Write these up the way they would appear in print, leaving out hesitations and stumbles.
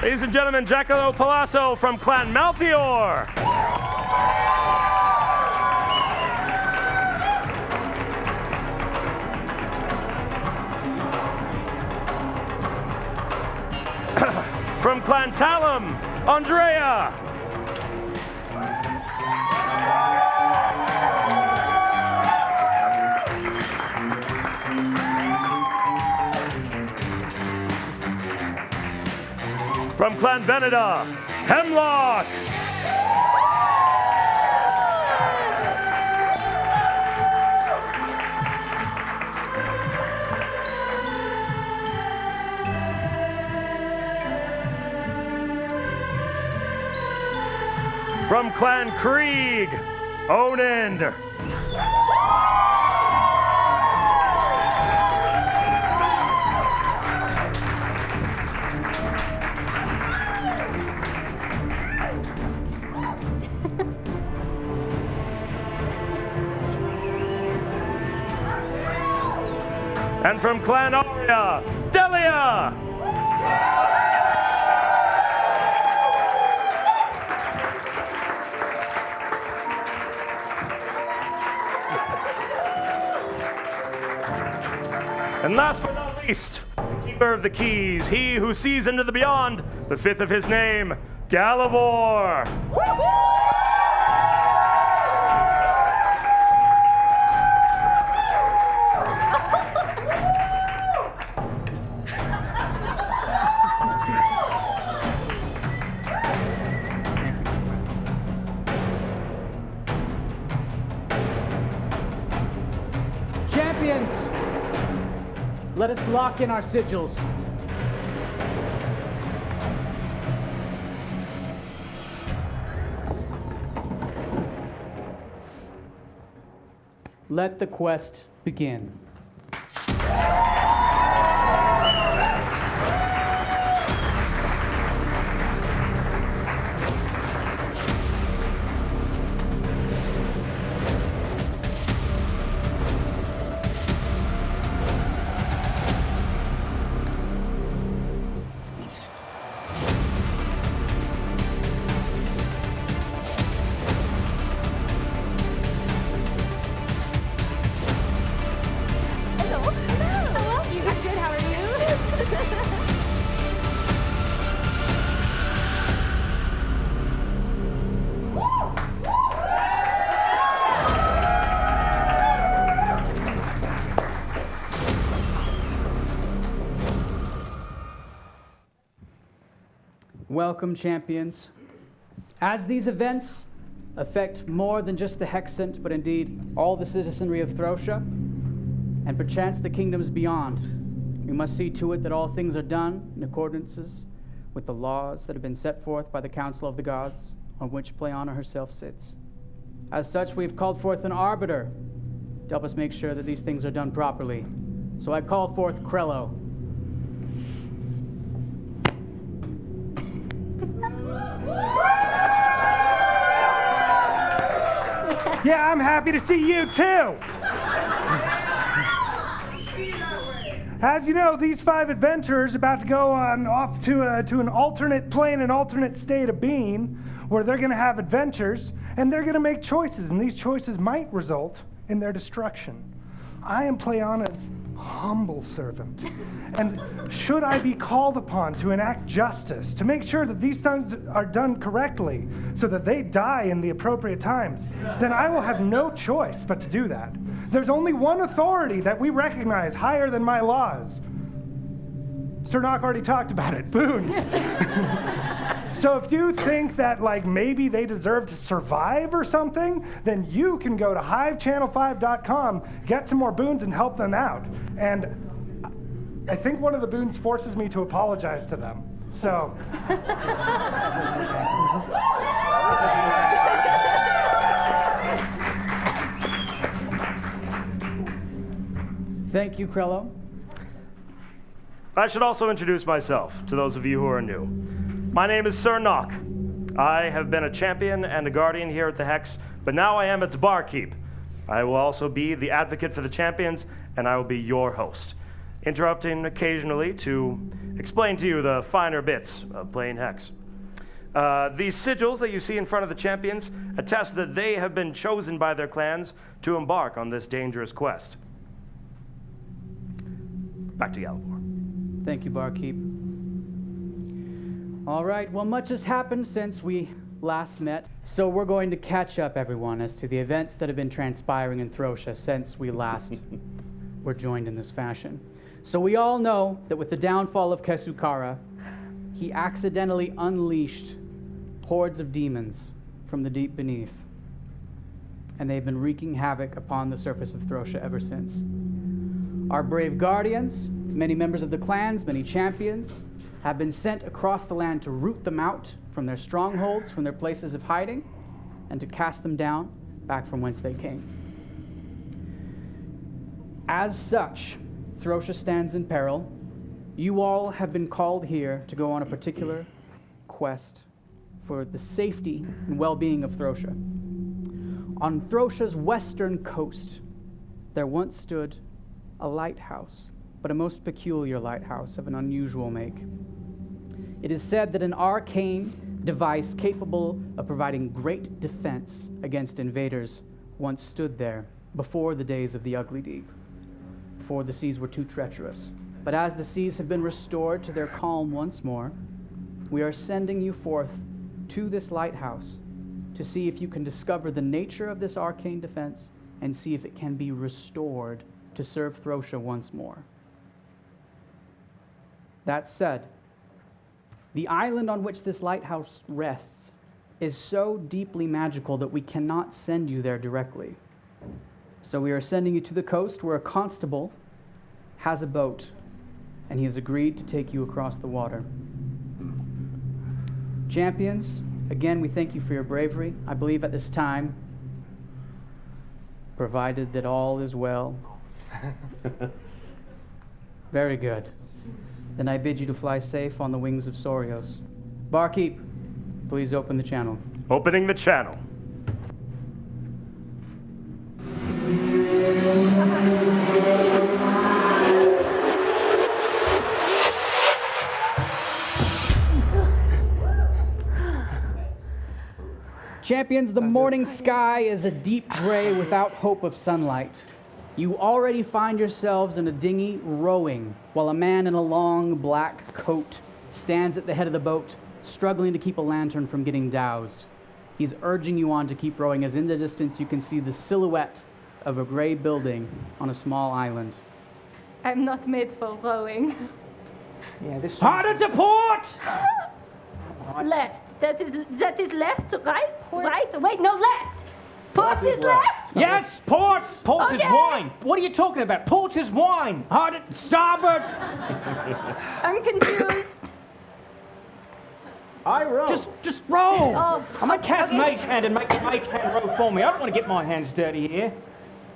Ladies and gentlemen, Giacomo Palazzo from Clan Malfior. From Clan Talum, Andrea. From Clan Veneda, Hemlock. From Clan Krieg, Onan. And from Clan Aria, Delia! And last but not least, keeper of the keys, he who sees into the beyond, the fifth of his name, Galivor! Champions, let us lock in our sigils. Let the quest begin. Welcome, champions. As these events affect more than just the Hexant, but indeed all the citizenry of Throssia, and perchance the kingdoms beyond, we must see to it that all things are done in accordance with the laws that have been set forth by the Council of the Gods, on which Pleiana herself sits. As such, we've called forth an arbiter to help us make sure that these things are done properly. So I call forth Krello. Yeah, I'm happy to see you too. As you know, these 5 adventurers about to go off to an alternate plane, an alternate state of being, where they're going to have adventures, and they're going to make choices, and these choices might result in their destruction. I am Pleiana's humble servant, and should I be called upon to enact justice, to make sure that these things are done correctly, so that they die in the appropriate times, then I will have no choice but to do that. There's only one authority that we recognize higher than my laws. Sernok already talked about it, boons. So if you think that like maybe they deserve to survive or something, then you can go to hivechannel5.com, get some more boons and help them out. And I think one of the boons forces me to apologize to them. So. Thank you, Krello. I should also introduce myself to those of you who are new. My name is Sir Nock. I have been a champion and a guardian here at the Hex, but now I am its barkeep. I will also be the advocate for the champions, and I will be your host. interrupting occasionally to explain to you the finer bits of playing Hex. These sigils that you see in front of the champions attest that they have been chosen by their clans to embark on this dangerous quest. Back to Galibor. Thank you, Barkeep. All right, well, much has happened since we last met, so we're going to catch up, everyone, as to the events that have been transpiring in Throssia since we last were joined in this fashion. So we all know that with the downfall of Kesukara, he accidentally unleashed hordes of demons from the deep beneath, and they've been wreaking havoc upon the surface of Throssia ever since. Our brave guardians, many members of the clans, many champions, have been sent across the land to root them out from their strongholds, from their places of hiding, and to cast them down back from whence they came. As such, Throssia stands in peril. You all have been called here to go on a particular quest for the safety and well-being of Throssia. On Throssia's western coast, there once stood a lighthouse, but a most peculiar lighthouse of an unusual make. It is said that an arcane device capable of providing great defense against invaders once stood there before the days of the Ugly Deep, before the seas were too treacherous. But as the seas have been restored to their calm once more, we are sending you forth to this lighthouse to see if you can discover the nature of this arcane defense and see if it can be restored to serve Throssia once more. That said, the island on which this lighthouse rests is so deeply magical that we cannot send you there directly. So we are sending you to the coast where a constable has a boat, and he has agreed to take you across the water. Champions, again, we thank you for your bravery. I believe at this time, provided that all is well. Very good. Then I bid you to fly safe on the wings of Sorios. Barkeep, please open the channel. Opening the channel. Champions, the morning sky is a deep gray without hope of sunlight. You already find yourselves in a dinghy rowing, while a man in a long black coat stands at the head of the boat, struggling to keep a lantern from getting doused. He's urging you on to keep rowing, as in the distance you can see the silhouette of a gray building on a small island. I'm not made for rowing. Yeah, this Harder to port! Left. That is left, right? Right. Wait, no, left. Port is left. Yes, port! Port is Okay. wine. What are you talking about? Port is wine. Harder, starboard! I'm confused. I row. Just row! Oh, I might cast okay. mage hand and make the mage hand row for me. I don't want to get my hands dirty here.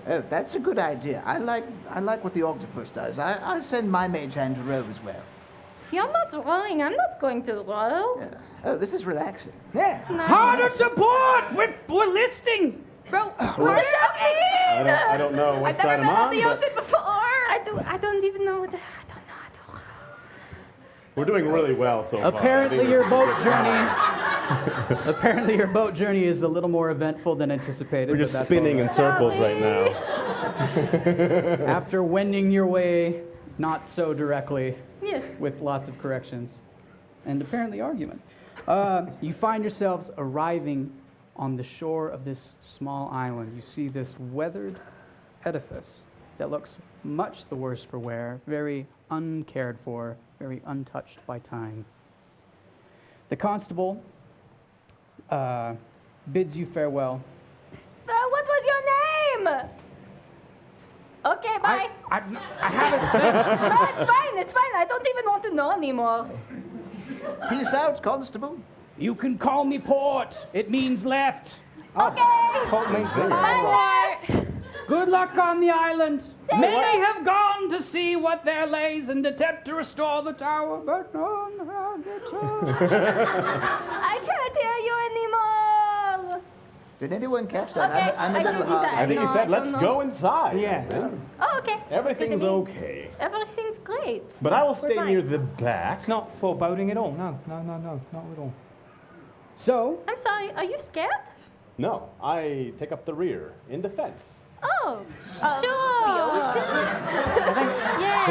Oh, that's a good idea. I like what the octopus does. I send my mage hand to row as well. If you're not rowing, I'm not going to row. Yeah. Oh, this is relaxing. Yeah. Harder to port! We're listing! Bro, what does that mean? I don't know what side I'm on, but before. I don't even know what. I don't know. we're doing really well so far. Apparently I think your we're boat good. journey. Apparently your boat journey is a little more eventful than anticipated. We're but just that's spinning all in circles right now. right. After wending your way, not so directly, Yes. with lots of corrections, and apparently argument, you find yourselves arriving on the shore of this small island. You see this weathered edifice that looks much the worse for wear, very uncared for, very untouched by time. The constable bids you farewell. What was your name? Okay, bye. I haven't. No, it's fine. It's fine. I don't even want to know anymore. Peace out, constable. You can call me Port. It means left. Okay. Port means Bye, Lord. Good luck on the island. Say Many what? have gone to see what there lays and attempt to restore the tower, but none have returned. I can't hear you anymore. Did anyone catch that? Okay, I'm a I little can do that. hard. I think he No, said, I let's don't go know. inside. Yeah. Oh, okay. Everything's okay. Everything's great. But I will We're stay fine. near the back. It's not foreboding at all. No, no, no, no, not at all. So, I'm sorry, are you scared? No, I take up the rear in defense. Oh, sure.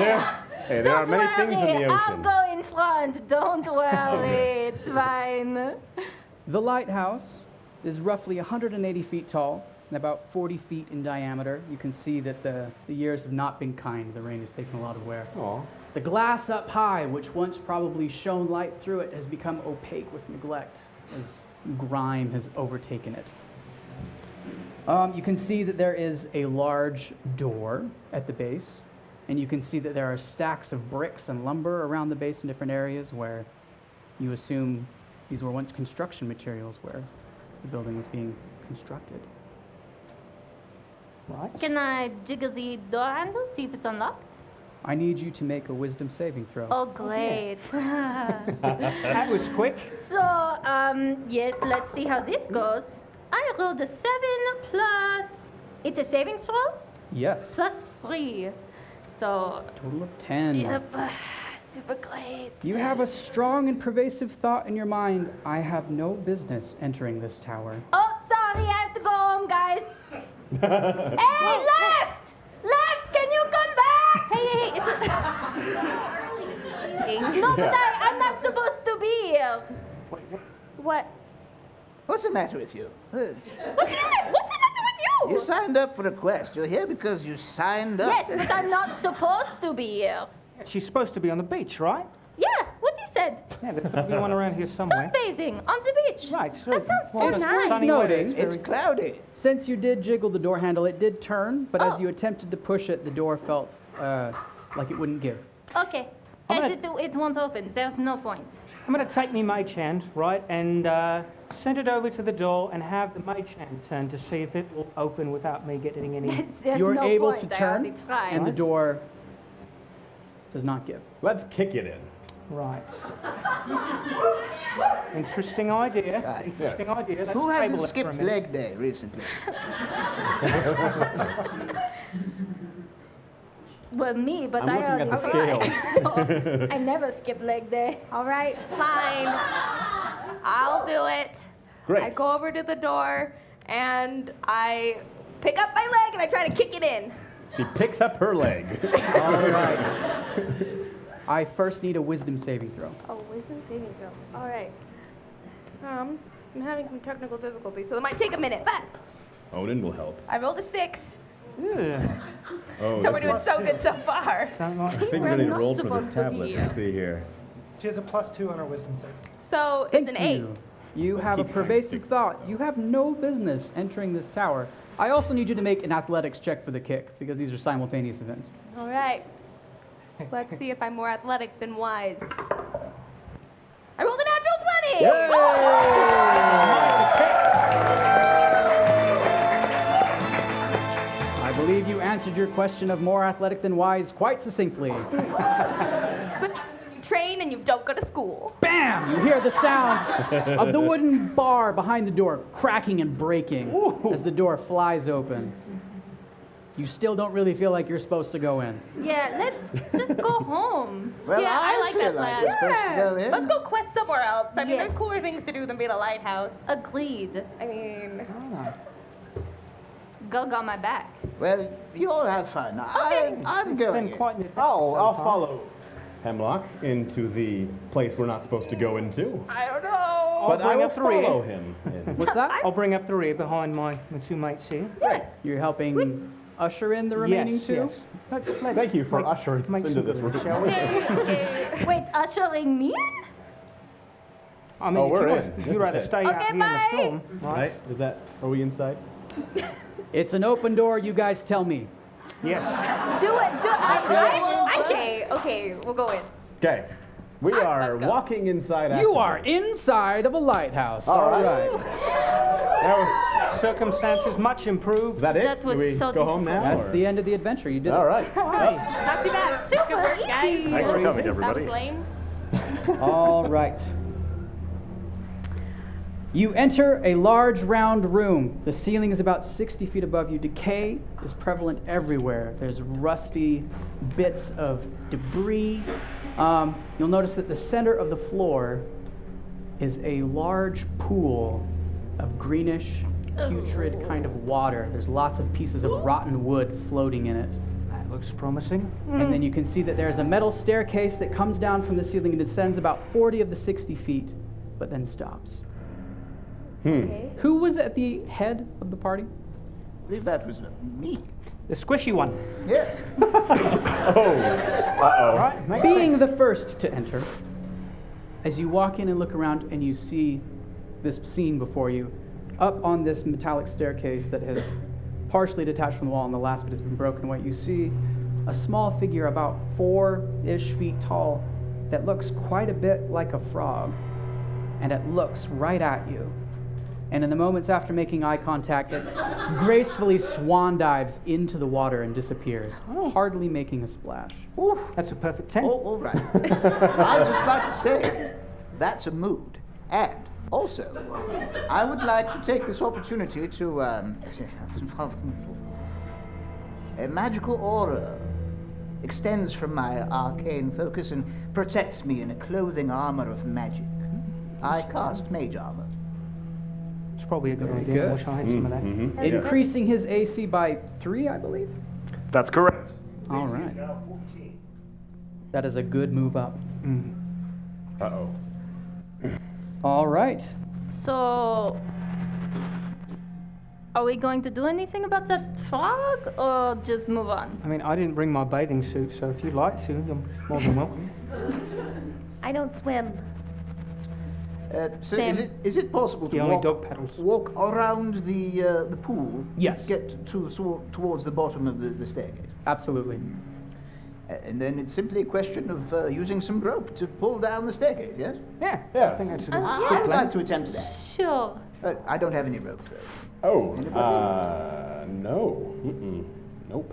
Yes. Hey, there are Don't many worry, things in the I'll ocean. go in front. Don't worry, it's fine. the lighthouse is roughly 180 feet tall and about 40 feet in diameter. You can see that the years have not been kind. The rain has taken a lot of wear. Aw. The glass up high, which once probably shone light through it, has become opaque with neglect as grime has overtaken it. You can see that there is a large door at the base, and you can see that there are stacks of bricks and lumber around the base in different areas where you assume these were once construction materials where the building was being constructed. Right. Can I jiggle the door handle, see if it's unlocked? I need you to make a wisdom saving throw. Oh, great. That was quick. So, yes, let's see how this goes. I rolled a 7 plus, it's a saving throw, Yes. plus 3. So, Total of 10. yep, super great. You have a strong and pervasive thought in your mind. I have no business entering this tower. Oh, sorry, I have to go home, guys. Hey, left! Left, can you come back? Hey, it's no, but I'm not supposed to be here. What? What's the matter with you? What's the matter with you? You signed up for a quest. You're here because you signed up. Yes, but I'm not supposed to be here. She's supposed to be on the beach, right? Yeah, what you said. Yeah, there's got to be one around here somewhere. Sunbathing on the beach. Right, so That sounds so well, it's nice. sunny Noting. weather, It's cloudy. Since you did jiggle the door handle, it did turn, but as Oh. you attempted to push it, the door felt like it wouldn't give. Okay. I'm Guys, gonna- it won't open. There's no point. I'm going to take me mage hand, right, and send it over to the door and have the mage hand turn to see if it will open without me getting any. There's You're no able point. to I turn, already tried. and the door does not give. Let's kick it in. Right. Interesting idea. Right. Interesting idea. Let's Who table hasn't it for a skipped minute. leg day recently? Well, me, but I'm I looking at already the tried. So I never skip leg day. All right, fine. I'll do it. Great. I go over to the door and I pick up my leg and I try to kick it in. She picks up her leg. All right. I first need a wisdom saving throw. Oh, wisdom saving throw. All right. I'm having some technical difficulties, so it might take a minute, but Odin will help. I rolled a 6, Ugh. Oh, so we're doing so good so far. Don't like- I think we're We're going to not roll for this supposed to be tablet. here. Let's see here. She has a +2 on her wisdom save. So Thank it's an 8. you. You Let's have a keep pervasive track. thought. You have no business entering this tower. I also need you to make an athletics check for the kick, because these are simultaneous events. All right. Let's see if I'm more athletic than wise. I rolled a natural 20! I believe you answered your question of more athletic than wise quite succinctly. That's what happens when you train and you don't go to school. Bam! You hear the sound of the wooden bar behind the door cracking and breaking as the door flies open. You still don't really feel like you're supposed to go in. Yeah, let's just go home. Well, Yeah, I like feel that like plan. we're supposed to go in. Let's go quest somewhere else. I mean, there's Yes. cooler things to do than be at a lighthouse. Agreed. I mean, Go on my back. Well, you all have fun. I'm It's going. been quite an adventure I'll so far. follow Hemlock into the place we're not supposed to go into. I don't know. But I bring will up the rear. follow him. in. What's that? I'll bring up the rear behind my two mates here. You're helping usher in the remaining yes, two? Yes. Let's Thank you for make- ushering us make into some this good, room. shall we? Wait, ushering me in? I mean, Oh, if we're you in. want- you'd rather stay out Okay, here in bye. the storm, right? Right? Is that? Are we inside? It's an open door, you guys tell me. Yes. Do it. Okay, we'll go in. Okay. We are let's go. walking inside. You after- are inside of a lighthouse. All All right. right. Now, Circumstances much improved. is that it? That was Do we so go home now? That's or- the end of the adventure. You did All it. right. Not too bad. Super Good work, guys. easy. Thanks for coming, Easy. everybody. That was lame. All right. You enter a large round room. The ceiling is about 60 feet above you. Decay is prevalent everywhere. There's rusty bits of debris. You'll notice that the center of the floor is a large pool of greenish, putrid kind of water. There's lots of pieces of rotten wood floating in it. That looks promising. And then you can see that there's a metal staircase that comes down from the ceiling and descends about 40 of the 60 feet, but then stops. Okay. Who was at the head of the party? I believe that was me. The squishy one. Yes. Right, makes Being sense. the first to enter, as you walk in and look around and you see this scene before you, up on this metallic staircase that has partially detached from the wall and the last bit has been broken away, you see a small figure about 4-ish feet tall that looks quite a bit like a frog, and it looks right at you. And in the moments after making eye contact, it gracefully swan dives into the water and disappears, hardly making a splash. Ooh, that's a perfect 10. Oh, all right. I'd just like to say, that's a mood. And also, I would like to take this opportunity to, a magical aura extends from my arcane focus and protects me in a clothing armor of magic. I cast mage armor. It's probably a good idea. good. I wish I had some of that. Increasing his AC by 3, I believe. That's correct. All right. That is a good move up. Uh-oh. All right. So, are we going to do anything about that frog, or just move on? I mean, I didn't bring my bathing suit, so if you'd like to, you're more than welcome. I don't swim. So Sam. is it possible The to only dog paddles. walk around the pool? Yes. Get towards the bottom of the staircase. Absolutely. And then it's simply a question of using some rope to pull down the staircase, yes? Yeah, I Yes. think that's a I good would plan. like to attempt that. Sure. I don't have any rope, though. Oh, Anybody? no. Nope.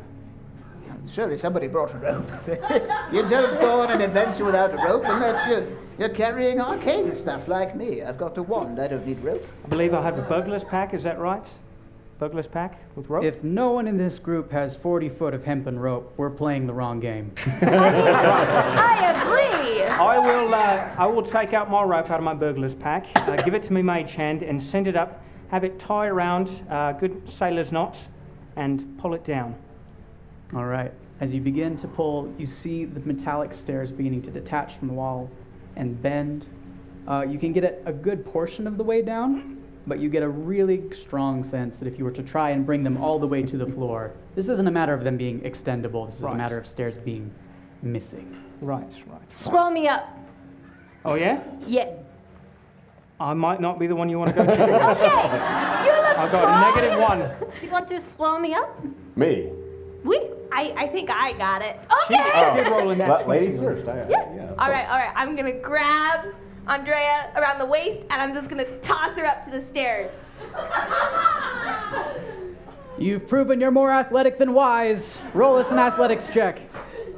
Surely somebody brought a rope. You don't go on an adventure without a rope unless you're carrying arcane stuff like me. I've got a wand, I don't need rope. I believe I have a burglar's pack, is that right? Burglar's pack with rope? If no one in this group has 40 foot of hempen rope, we're playing the wrong game. I agree. I will take out my rope out of my burglar's pack, give it to me mage hand, and send it up, have it tie around good sailor's knots, and pull it down. All right. As you begin to pull, you see the metallic stairs beginning to detach from the wall and bend. You can get it a good portion of the way down, but you get a really strong sense that if you were to try and bring them all the way to the floor, this isn't a matter of them being extendable. This is a Right. matter of stairs being missing. Right. Throw me up. Oh, yeah? Yeah. I might not be the one you want to go to. Okay. You look I've got a strong. -1. Do you want to throw me up? Me. Oui. I think I got it. She Okay. did roll in that. Ladies first. Yeah. All right. I'm gonna grab Andrea around the waist, and I'm just gonna toss her up to the stairs. You've proven you're more athletic than wise. Roll us an athletics check.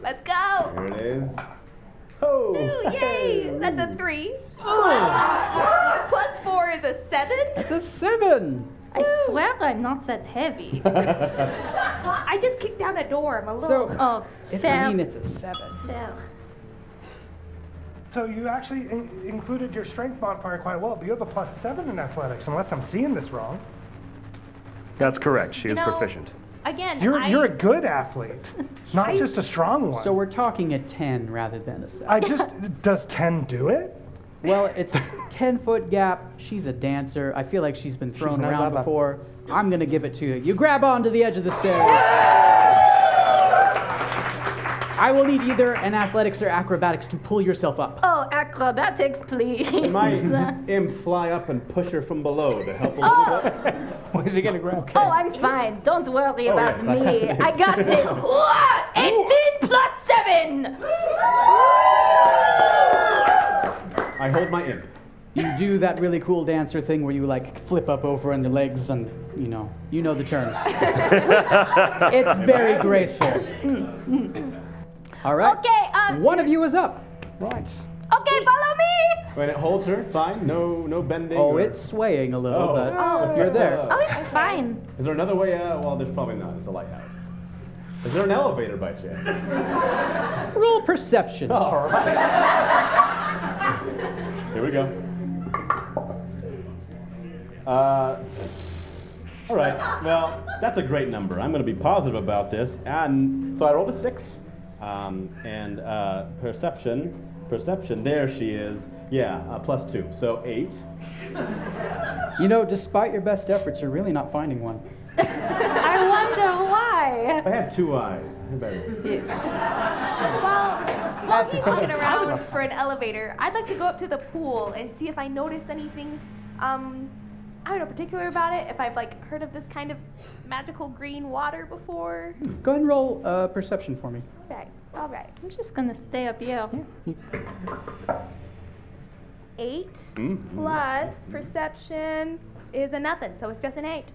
Let's go. There it is. Oh. Ooh, yay! That's a 3. Plus 4 is a 7. That's a 7. I swear I'm not that heavy. I just kicked down a door. I'm a little. So, Oh, if fair. I mean it's a 7. Fair. So you actually included your strength modifier quite well, but you have a +7 in athletics, unless I'm seeing this wrong. That's correct. She is No. proficient. Again, You're a good athlete, not just a strong one. So we're talking a 10 rather than a 7. Does 10 do it? Well, it's a 10-foot gap. She's a dancer. I feel like she's been thrown no around lover. before. I'm going to give it to you. You grab onto the edge of the stairs. I will need either an athletics or acrobatics to pull yourself up. Oh, acrobatics, please. My imp fly up and push her from below to help a little Oh, bit. What is he going to grab? oh, I'm fine. Don't worry about yes, I me. I got this. 18 plus 7. I hold my imp. You do that really cool dancer thing where you like flip up over on the legs and you know the turns. It's very graceful. All right. Okay, One of you is up. Right. okay, follow me. When it holds her, fine. No bending. Oh, or- it's swaying a little, Oh. but you're there. Oh, it's fine. Is there another way out? Well, there's probably not. It's a lighthouse. Is there an elevator by chance? Roll perception. All right. Here we go. All right. Well, that's a great number. I'm going to be positive about this. And so I rolled a 6. Perception. There she is. Yeah, +2. So 8. You know, despite your best efforts, you're really not finding one. I wonder why. If I had 2 eyes, I better. Yes. Well, while he's looking around for an elevator, I'd like to go up to the pool and see if I notice anything, I don't know, particular about it. If I've like heard of this kind of magical green water before. Go ahead and roll perception for me. Okay, all right. I'm just gonna stay up here. 8 plus perception is a nothing, so it's just an 8.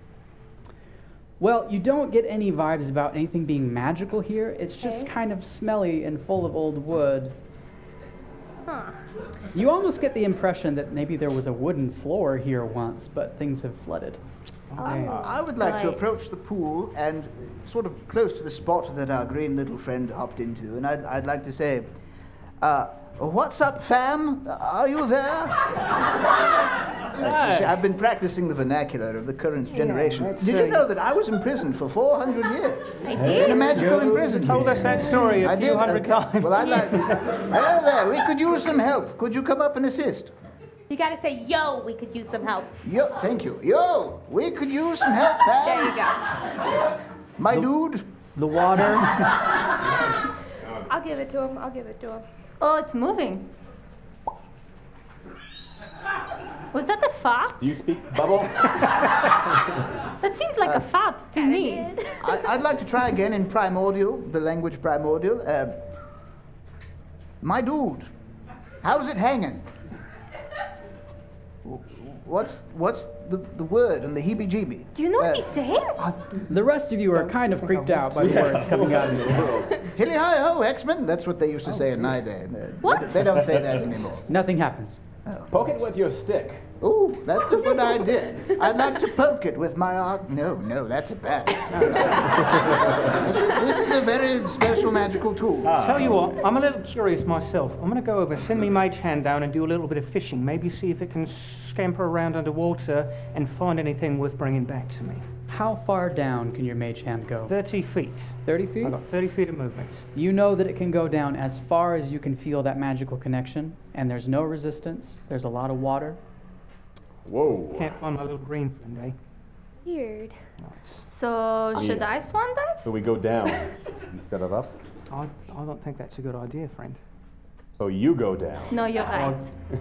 Well, you don't get any vibes about anything being magical here. It's just Okay. kind of smelly and full of old wood. Huh. You almost get the impression that maybe there was a wooden floor here once, but things have flooded. I would like to Right. approach the pool and sort of close to the spot that our green little friend hopped into, and I'd like to say, what's up, fam? Are you there? You see, I've been practicing the vernacular of the current generation. Did you know that I was imprisoned for 400 years? I In a did. magical imprisonment. Told us that story a I few did. hundred Okay. times. Well, I'd like. Hello there. We could use some help. Could you come up and assist? You gotta say, yo, we could use some help. Yo, thank you. Yo, we could use some help, fam. There you go. My dude. The water. I'll give it to him. Oh, it's moving. Was that a fart? Do you speak bubble? That seemed like a fart to me. I'd like to try again in primordial, the language primordial. My dude, how's it hanging? What's the word and the heebie-jeebie? Do you know what he's saying? The rest of you are kind of creeped out by the words coming out of his mouth. Hilly-hi-ho, X-Men? That's what they used to say in my day. What? They don't say that anymore. Nothing happens. Poke it with your stick. Ooh, that's a good idea. I'd like to poke it with my art. No, that's a bad. This is a very special magical tool. Tell you what, I'm a little curious myself. I'm going to go over, send me Mage Hand down and do a little bit of fishing. Maybe see if it can scamper around underwater and find anything worth bringing back to me. How far down can your mage hand go? 30 feet. 30 feet? I've got 30 feet of movement. You know that it can go down as far as you can feel that magical connection, and there's no resistance. There's a lot of water. Whoa. Can't find my little green friend, eh? Weird. Nice. So, should I swan dive? So we go down instead of up. I don't think that's a good idea, friend. So you go down. No, you're right.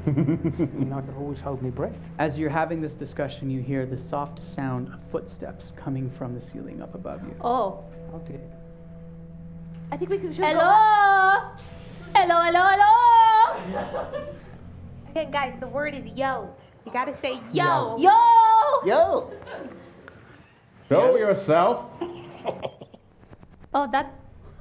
I mean, I could always hold my breath. As you're having this discussion, you hear the soft sound of footsteps coming from the ceiling up above you. Oh. Oh dear. I think we should go. Hello? Hello? Again, guys, the word is yo. You gotta say yo. Yo! Yo, Show yourself. Oh, that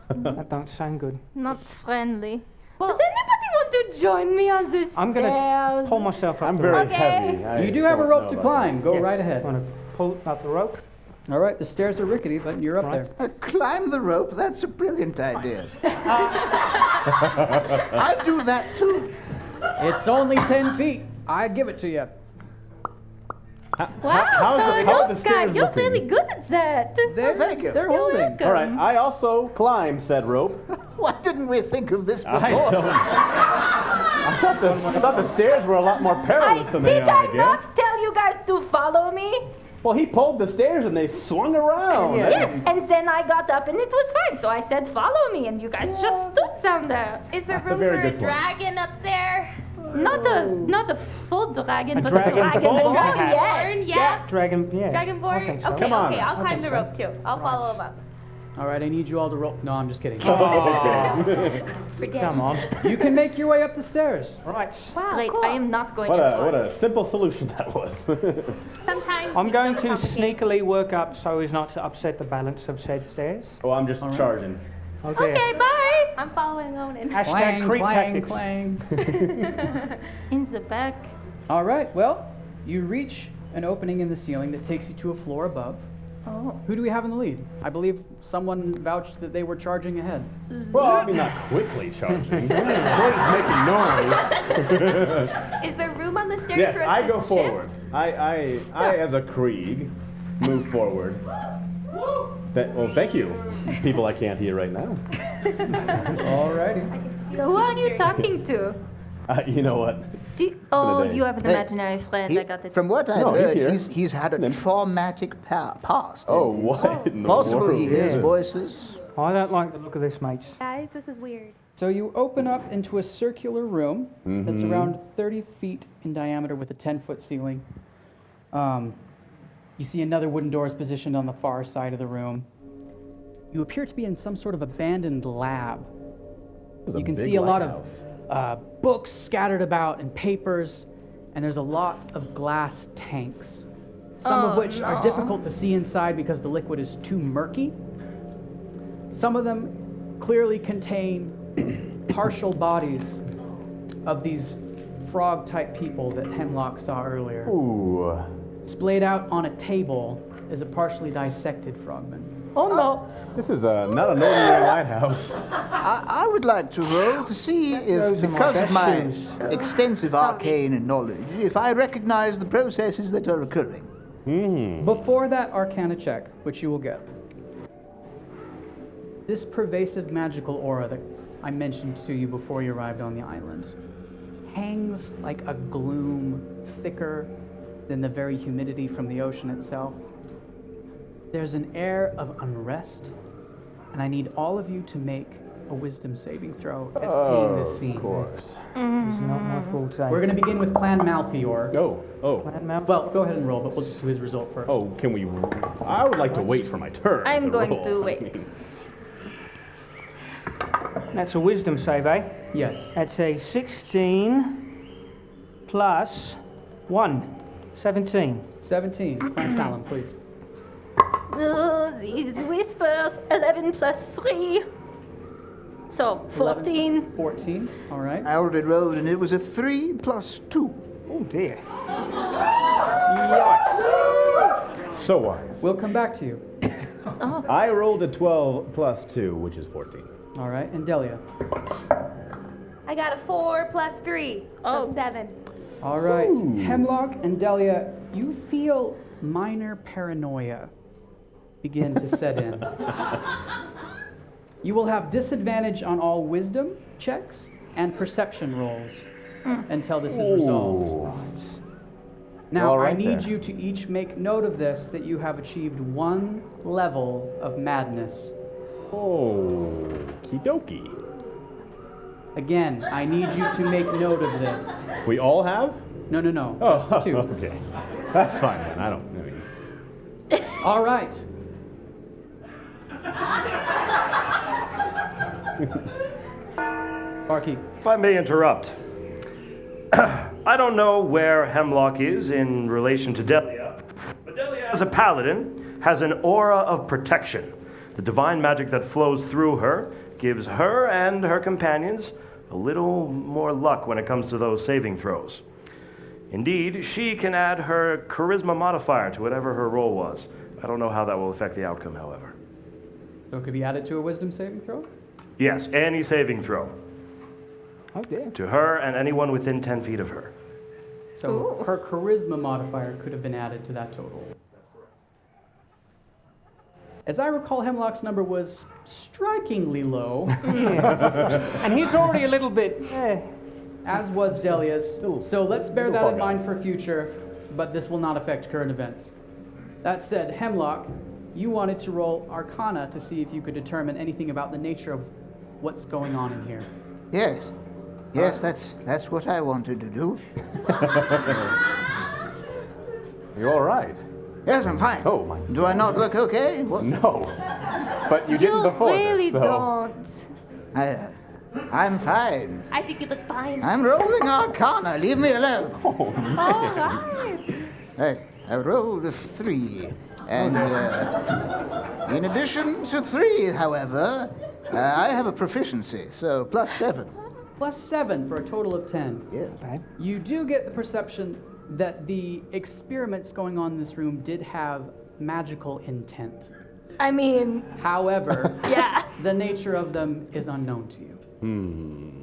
That don't sound good. not friendly. Does anybody want to join me on this I'm gonna stairs? pull myself up. I'm the very rope. Okay. heavy. You do have a rope to climb. Go Yes. right ahead. I'm gonna pull up the rope. All right, the stairs are rickety, but you're up Right. there. climb the rope. That's a brilliant idea. I'd do that too. It's only 10 feet. I give it to you. Wow, how's the Throssian, stairs you're looking? really good at that. Thank you. They're You're holding. welcome. All right, I also climb said rope. Why didn't we think of this before? I don't. I thought the stairs were a lot more perilous than they Did are, I I not guess. tell you guys to follow me? Well, he pulled the stairs and they swung around. Yeah. Yes, and then I got up and it was fine. So I said, follow me, and you guys just stood down there. Is there That's a room very for a good point. dragon up there? Not a full dragon, A but dragon a dragon born, born, perhaps? yes. Yes. Dragon, yeah. Dragonborn? I think so. Okay, Come on. okay, I'll I climb think the so. rope too. I'll follow him up. All right, I need you all to roll. No, I'm just kidding. Come on. You can make your way up the stairs. Right. Wow, Great, cool. I am not going What to a simple solution that was. Sometimes I'm it's going so to complicated. sneakily work up so as not to upset the balance of said stairs. Oh, I'm just charging. Oh dear. Okay, bye. I'm following Onan. Hashtag Clang, creep clang, tactics. clang. In the back. All right, well, you reach an opening in the ceiling that takes you to a floor above. Oh. Who do we have in the lead? I believe someone vouched that they were charging ahead. Well, I mean, not quickly charging. Everybody's making noise. Is there room on the stairs Yes, for us I to go shift? forward. I as a Krieg, move forward. Well, thank you, people I can't hear right now. Alrighty. Who are you talking to? You know what? Oh, day. you have an Hey, imaginary friend. I got it. From what I've No, he's heard, here. he's had a traumatic past. Oh, It's what in the possible he world? hears Yes. voices. I don't like the look of this, mates. Guys, this is weird. So you open up into a circular room that's around 30 feet in diameter with a 10-foot ceiling. You see another wooden door is positioned on the far side of the room. You appear to be in some sort of abandoned lab. You can see a lot of books scattered about and papers, and there's a lot of glass tanks, some of which are difficult to see inside because the liquid is too murky. Some of them clearly contain partial bodies of these frog-type people that Hemlock saw earlier. Ooh. Splayed out on a table is a partially dissected frogman. Oh no. This is not an ordinary lighthouse. I would like to roll to see if, those are my because of best my shoes. extensive arcane knowledge, if I recognize the processes that are occurring. Before that Arcana check, which you will get, this pervasive magical aura that I mentioned to you before you arrived on the island hangs like a gloom thicker than the very humidity from the ocean itself. There's an air of unrest, and I need all of you to make a wisdom saving throw at seeing this scene. Of course. It's not my forte. We're going to begin with Clan Malthior. Oh. Well, go ahead and roll, but we'll just do his result first. Oh, can we? I would like to wait for my turn. I'm going roll. to wait. That's a wisdom save, eh? Yes. That's a 16 plus 1. 17. 17. Clan Salem, please. Oh, these whispers. 11 plus 3. So, 14. 11, 14. All right. I already rolled, and it was a 3 plus 2. Oh dear. Yikes. So wise. We'll come back to you. I rolled a 12 plus 2, which is 14. All right. And Delia. I got a 4 plus 3. So 7. All right. Hemlock and Delia, you feel minor paranoia begin to set in. You will have disadvantage on all wisdom checks and perception rolls until this is resolved. Now, All right I need there. you to each make note of this, that you have achieved 1 level of madness. Okie dokie. Again, I need you to make note of this. We all have? No, Oh, just 2. okay. That's fine then. I mean. All right. Barkeep. If I may interrupt, I don't know where Hemlock is in relation to Delia, but Delia, as a paladin, has an aura of protection. The divine magic that flows through her gives her and her companions a little more luck when it comes to those saving throws. Indeed, she can add her charisma modifier to whatever her roll was. I don't know how that will affect the outcome, however. So it could be added to a wisdom saving throw? Yes, any saving throw. Oh dear. To her and anyone within 10 feet of her. So her charisma modifier could have been added to that total. As I recall, Hemlock's number was strikingly low, And he's already a little bit. as was Delia's. So let's bear that in bug mind for future, but this will not affect current events. That said, Hemlock, you wanted to roll Arcana to see if you could determine anything about the nature of what's going on in here. Yes. Yes, that's what I wanted to do. You're all right. Yes, I'm fine. Oh, my Do I not look okay? What? No. But you didn't before really this, so. don't. I'm fine. I think you look fine. I'm rolling Arcana. Leave me alone. All right. I rolled a 3. And in addition to 3, however, I have a proficiency, so +7. +7 for a total of 10. Yes. Okay. You do get the perception that the experiments going on in this room did have magical intent. I mean, However, yeah. the nature of them is unknown to you.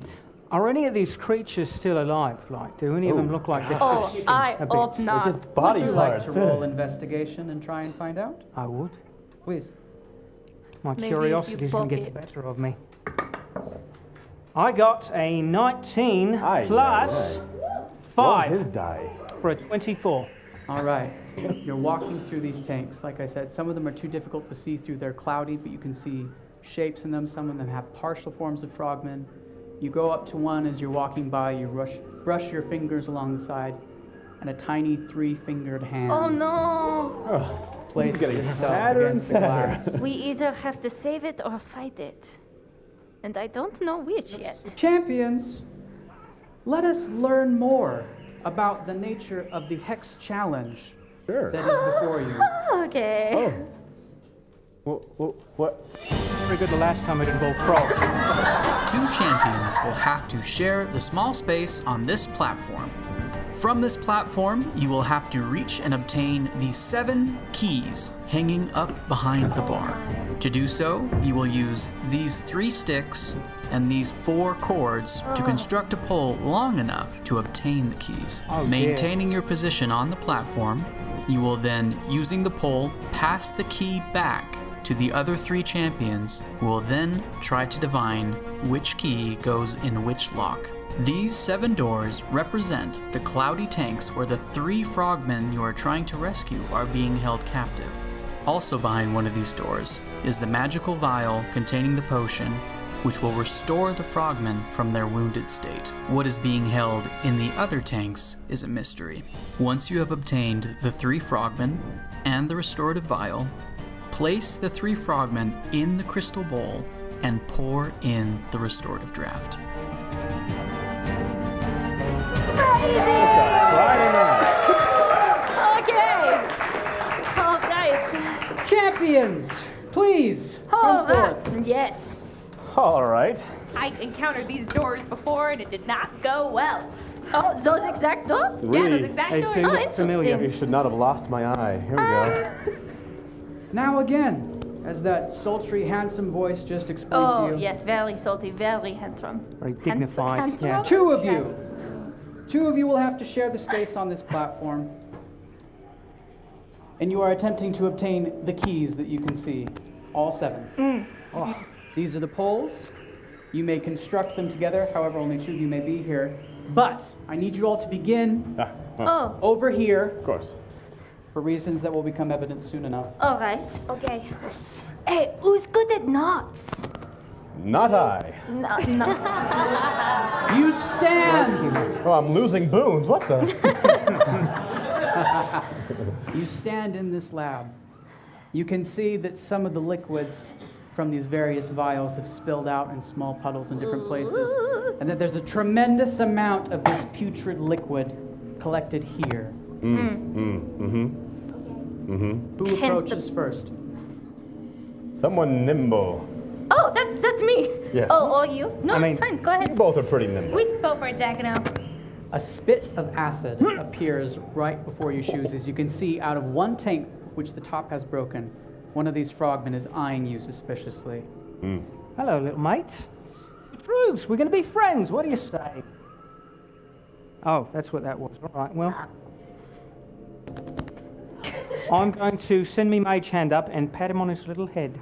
Are any of these creatures still alive? Like, do any of them look like they're Oh, fish? I A bit. hope not. Just body Would you like parts. to roll investigation and try and find out? I would. Please. My Maybe if curiosity's you going to get the poke it. better of me. I got a 19 Aye, plus Roll 5 his die. for a 24. All right. You're walking through these tanks. Like I said, some of them are too difficult to see through. They're cloudy, but you can see shapes in them. Some of them have partial forms of frogmen. You go up to one as you're walking by. You brush your fingers along the side, and a tiny 3-fingered hand Oh no. places getting itself sadder against and the glass. We either have to save it or fight it. And I don't know which yet. Champions, let us learn more about the nature of the Hex Challenge Sure. that is before you. Okay. What? Very good the last time it involved frogs. 2 champions will have to share the small space on this platform. From this platform, you will have to reach and obtain the 7 keys hanging up behind the bar. To do so, you will use these 3 sticks and these 4 cords to construct a pole long enough to obtain the keys. Oh, dear. Maintaining your position on the platform, you will then, using the pole, pass the key back to the other 3 champions, who will then try to divine which key goes in which lock. These 7 doors represent the cloudy tanks where the 3 frogmen you are trying to rescue are being held captive. Also behind one of these doors is the magical vial containing the potion, which will restore the frogmen from their wounded state. What is being held in the other tanks is a mystery. Once you have obtained the 3 frogmen and the restorative vial, place the 3 frogmen in the crystal bowl and pour in the restorative draft. Friday night. Okay. All right. Champions, please All come right. forth. Yes. All right. I encountered these doors before and it did not go well. Oh, those exact doors? Yeah, Really? those exact They doors. do Oh, look familiar. interesting. You should not have lost my eye. Here we go. Now again, as that sultry, handsome voice just explained Oh, to you. yes, very salty, very handsome. Very dignified, Handsome? yeah. 2 of Yes. you. 2 of you will have to share the space on this platform. And you are attempting to obtain the keys that you can see. All 7. Oh, these are the poles. You may construct them together, however, only 2 of you may be here. But I need you all to begin Oh, over here Of course. for reasons that will become evident soon enough. all right. Okay. Hey, who's good at knots? Not I. No. You stand! Oh, I'm losing boons. What the? You stand in this lab. You can see that some of the liquids from these various vials have spilled out in small puddles in different places, and that there's a tremendous amount of this putrid liquid collected here. Who Hence the- approaches first? Someone nimble. Oh, that's me. Yes. Oh, or you? No, I mean- it's fine. Go You ahead. both are pretty nimble. We can go for it, Jack now. A spit of acid appears right before your shoes. As you can see, out of one tank, which the top has broken, one of these frogmen is eyeing you suspiciously. Hello, little mate. Droogs, we're going to be friends. What do you say? Oh, that's what that was. All right, well. I'm going to send me mage hand up and pat him on his little head.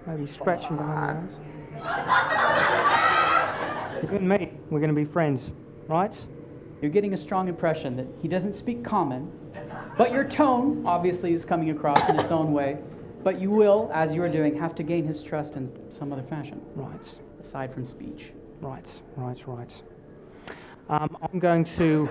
Maybe scratch him behind the eyes. You and me, we're going to be friends, right? You're getting a strong impression that he doesn't speak common, but your tone obviously is coming across in its own way. But you will, as you are doing, have to gain his trust in some other fashion, Right, aside from speech. right. I'm going to...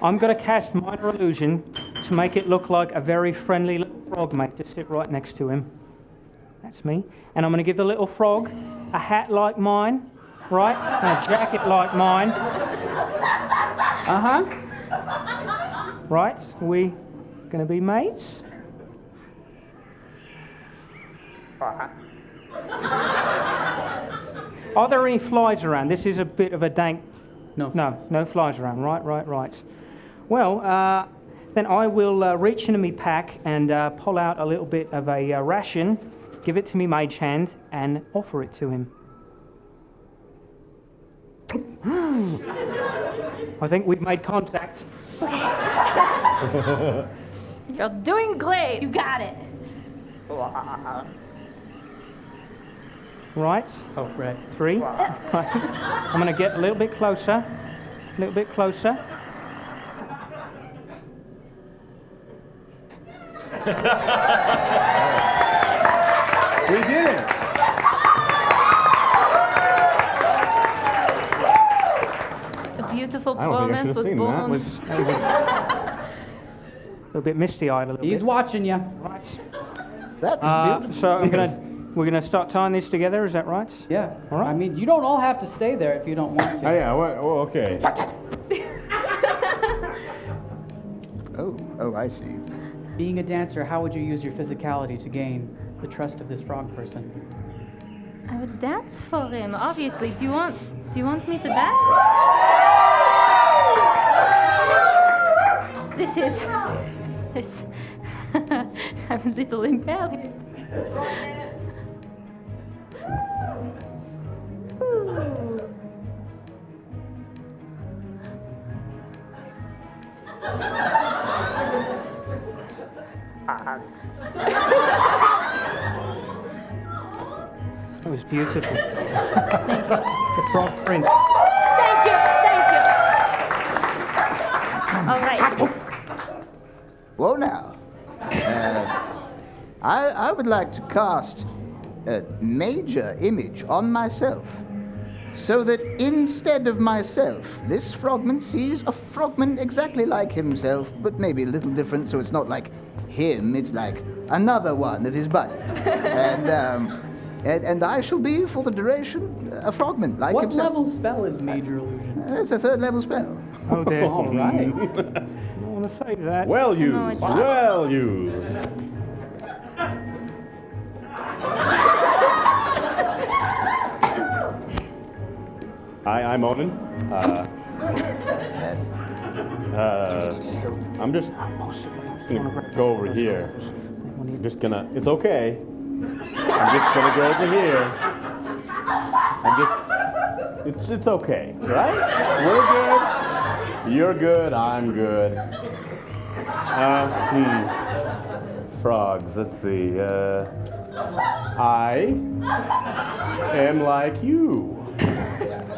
I'm going to cast Minor Illusion to make it look like a very friendly little frog mate to sit right next to him. That's me. And I'm going to give the little frog a hat like mine, right? And a jacket like mine. Uh-huh. Right, we going to be mates? Are there any flies around? This is a bit of a dank... No flies. No flies around. Right. Well, then I will reach into my pack and pull out a little bit of a ration, give it to me mage hand, and offer it to him. I think we've made contact. You're doing great. You got it. Right. Oh, right. 3. I'm going to get a little bit closer. We did it! A beautiful I don't think I romance should have was seen born. that. that was a little bit misty-eyed. He's watching you. Right. That was beautiful. So we're gonna start tying this together. Is that right? Yeah. All right. I mean, you don't all have to stay there if you don't want to. Oh, yeah, okay. Oh, I see. Being a dancer, how would you use your physicality to gain the trust of this frog person? I would dance for him, obviously. Do you want me to dance? This I'm a little embarrassed. Ooh. That was beautiful. Thank you. The frog prince. Thank you. All right. Whoa now. I would like to cast a major image on myself, so that instead of myself, this frogman sees a frogman exactly like himself, but maybe a little different, so it's not like him, it's like another one of his buddies. And I shall be, for the duration, a frogman like What himself. level spell is Major Illusion? It's a 3rd level spell. Oh dear. All right. I don't want to say that. Well used. No, it's- Well used. Hi, I'm Onan. I'm just gonna go over here. I'm just gonna. It's okay. I'm just gonna go over here. It's okay, right? We're good. You're good. I'm good. Frogs. Let's see. I am like you.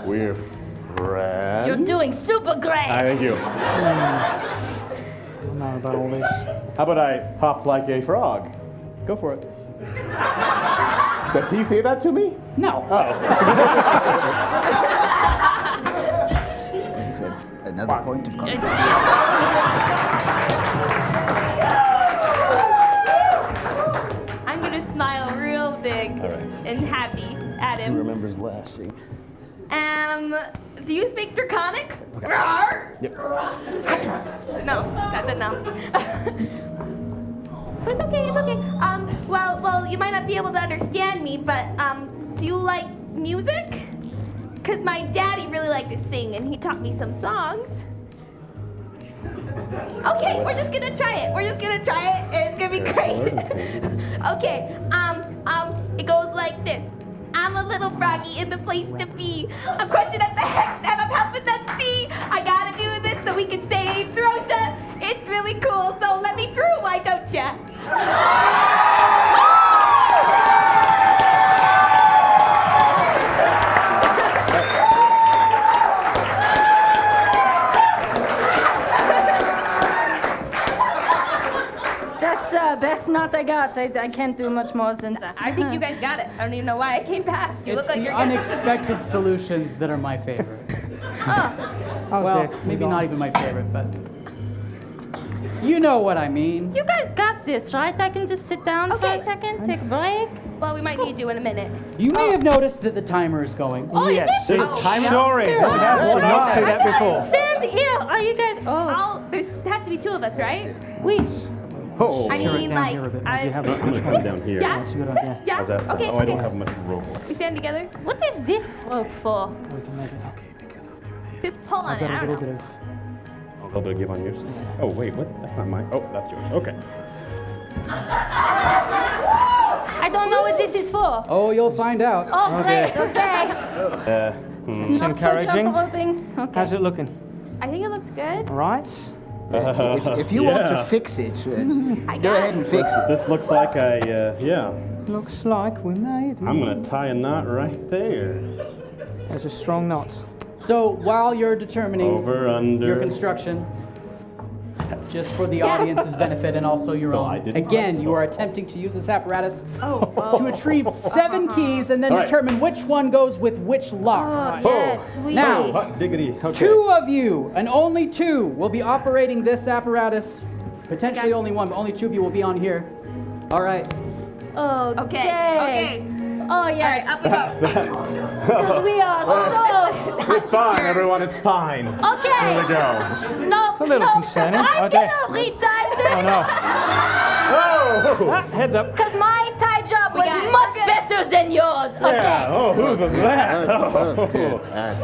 We're friends. You're doing super great. Thank you. Doesn't know about all this. How about I hop like a frog? Go for it. Does he say that to me? No. Another point of contact. I'm gonna smile real big All right. and happy at Who him. remembers lashing? Do you speak Draconic? Roar! Yep. No, that's enough. But it's okay, it's okay. Well, you might not be able to understand me, but, do you like music? Because my daddy really liked to sing, and he taught me some songs. Okay, we're just gonna try it. And it's gonna be great. Okay, it goes like this. I'm a little froggy in the place to be. I'm crushing at the hex and I'm helping them see. I gotta do this so we can save Throssia. It's really cool, so let me through, why don't ya? That's best knot I got. I can't do much more than that. I think you guys got it. I don't even know why I came past. You It's look like the you're good. unexpected solutions that are my favorite. Oh, Well, dear. maybe not even my favorite, but you know what I mean. You guys got this, right? I can just sit down for a Okay. second, take a break. Well, we might need you in a minute. You may have noticed that the timer is going. Oh, Yes. is it? Sure is. We have not seen that before. Stand here. Oh, you guys. Oh. There has to be 2 of us, right? Which? Oh, I Tear it mean, down like, here a bit. I- Do you have I'm gonna come down here. Yeah. That's a good idea. Yeah. How's that sound? Okay. Oh, I don't have much rope. We stand together. What is this rope for? We can make it. Just pull on I've it. got I a don't little know. bit of. A little bit of give on yours. Oh, wait, what? That's not mine. Oh, that's yours. Okay. I don't know what this is for. Oh, you'll find out. Oh, great. Okay. It's Not for encouraging. jump roping. Okay. How's it looking? I think it looks good. All right. If you want to Yeah. fix it, I go got ahead it. and fix it. This looks like yeah. Looks like we made it. I'm gonna tie a knot right there. There's a strong knot. So while you're determining Over, under. your construction, just for the audience's benefit and also your So I own, didn't again, write, you so- are attempting to use this apparatus Oh, to retrieve 7 keys and then All right. determine which one goes with which lock. Oh, yes, we. Now, Hot diggity. Okay. 2 of you, and only 2, will be operating this apparatus. Potentially only 1, but only 2 of you will be on here. All right. Okay. Okay. Oh, yes. Up we go. Because we are so. It's fine, everyone. It's fine. Okay. Here we go. No, a little no. concerning. I'm Okay. gonna retie this. Oh no. Oh! Ah, heads up. Because my tie job was got it. much Okay. better than yours. Yeah. Okay. Oh, whose was that? Oh, dear.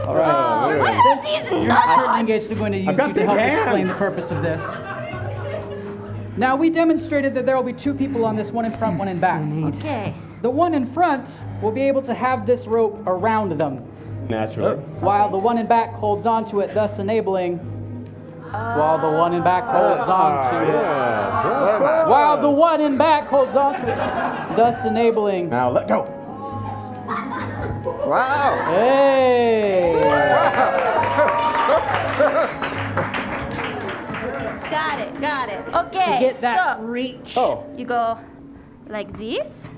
All right. Oh, what are these You're not currently nuts? engaged, they're going to use got you to big help hands. explain the purpose of this. Now, we demonstrated that there will be 2 people on this, one in front, one in back. Okay. The one in front will be able to have this rope around them, Naturally. while the one in back holds onto it, thus enabling. While the one in back holds onto it. Yeah. While the one in back holds onto it, thus enabling. Now let go. Wow. Hey! Got it. Okay. To get that so reach. Oh. you go like this,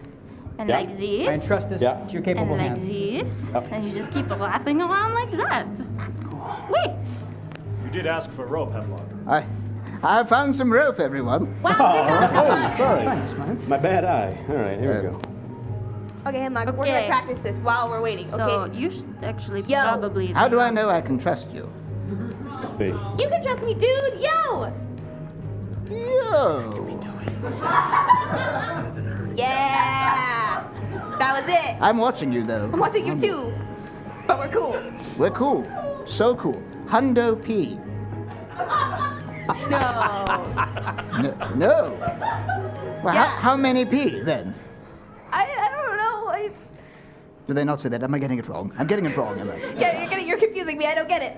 and Yeah. like I this, entrust this Yeah. to your and capable like hands. this, Yep. and you just keep wrapping around like that. Wait. You did ask for rope, Hemlock. I found some rope, everyone. Wow, good job. Oh, sorry. Thanks, man. My bad eye. All right, here we go. Okay, Hemlock, we're Okay. gonna practice this while we're waiting. So Okay. you should actually Yo. probably. How do I know I can trust you? Let's see. You can trust me, dude. Yo. Yo. Yeah. That was it. I'm watching you, though. I'm watching you too. But we're cool. We're cool. So cool. Hundo P. No. No. Well, Yeah. how many P, then? I don't know. Do they not say that? Am I getting it wrong? I'm getting it wrong, am I? Yeah, you're confusing me. I don't get it.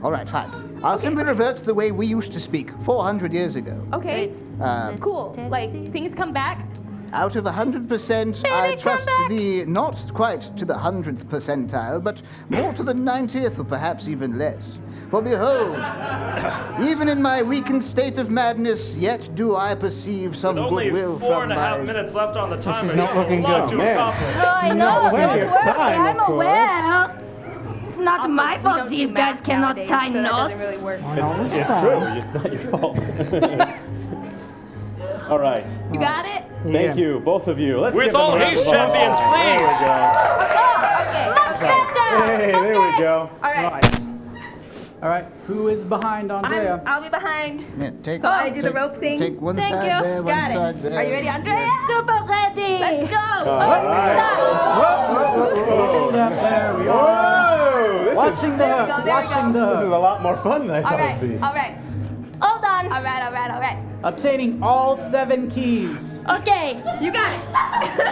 All right, fine. I'll simply revert to the way we used to speak 400 years ago. Okay. Let's Cool. test Like it. things come back. Out of 100%, I Baby, come trust back. thee not quite to the 100th percentile, but more to the 90th or perhaps even less. For behold, even in my weakened state of madness, yet do I perceive some With only goodwill four from and a half my... minutes left on the timer. is not you have a looking lot good. to Man. accomplish. Oh, I know. plenty Don't of worry. time, I'm of course. aware. It's not Also, my we fault don't these do guys math cannot nowadays, tie so knots. That doesn't really work. It's true. It's not your fault. All right. You got it? Thank you, both of you. Let's With give them all a round haste, of applause. champions, please. There Much better. we go. Hey, there we go. All right. All right, who is behind Andrea? I'll be behind. Yeah, take, So I do the rope thing? Take one Thank side you. there, one Got side it. there. Are you ready, Andrea? Super ready. Let's go. All right. Hold up, there we are. Whoa! This is Watching the, There we go, there we watching this is the, a lot more fun than I All thought right. it'd be. All right. Hold on. All right. obtaining all 7 keys. Okay. You got it.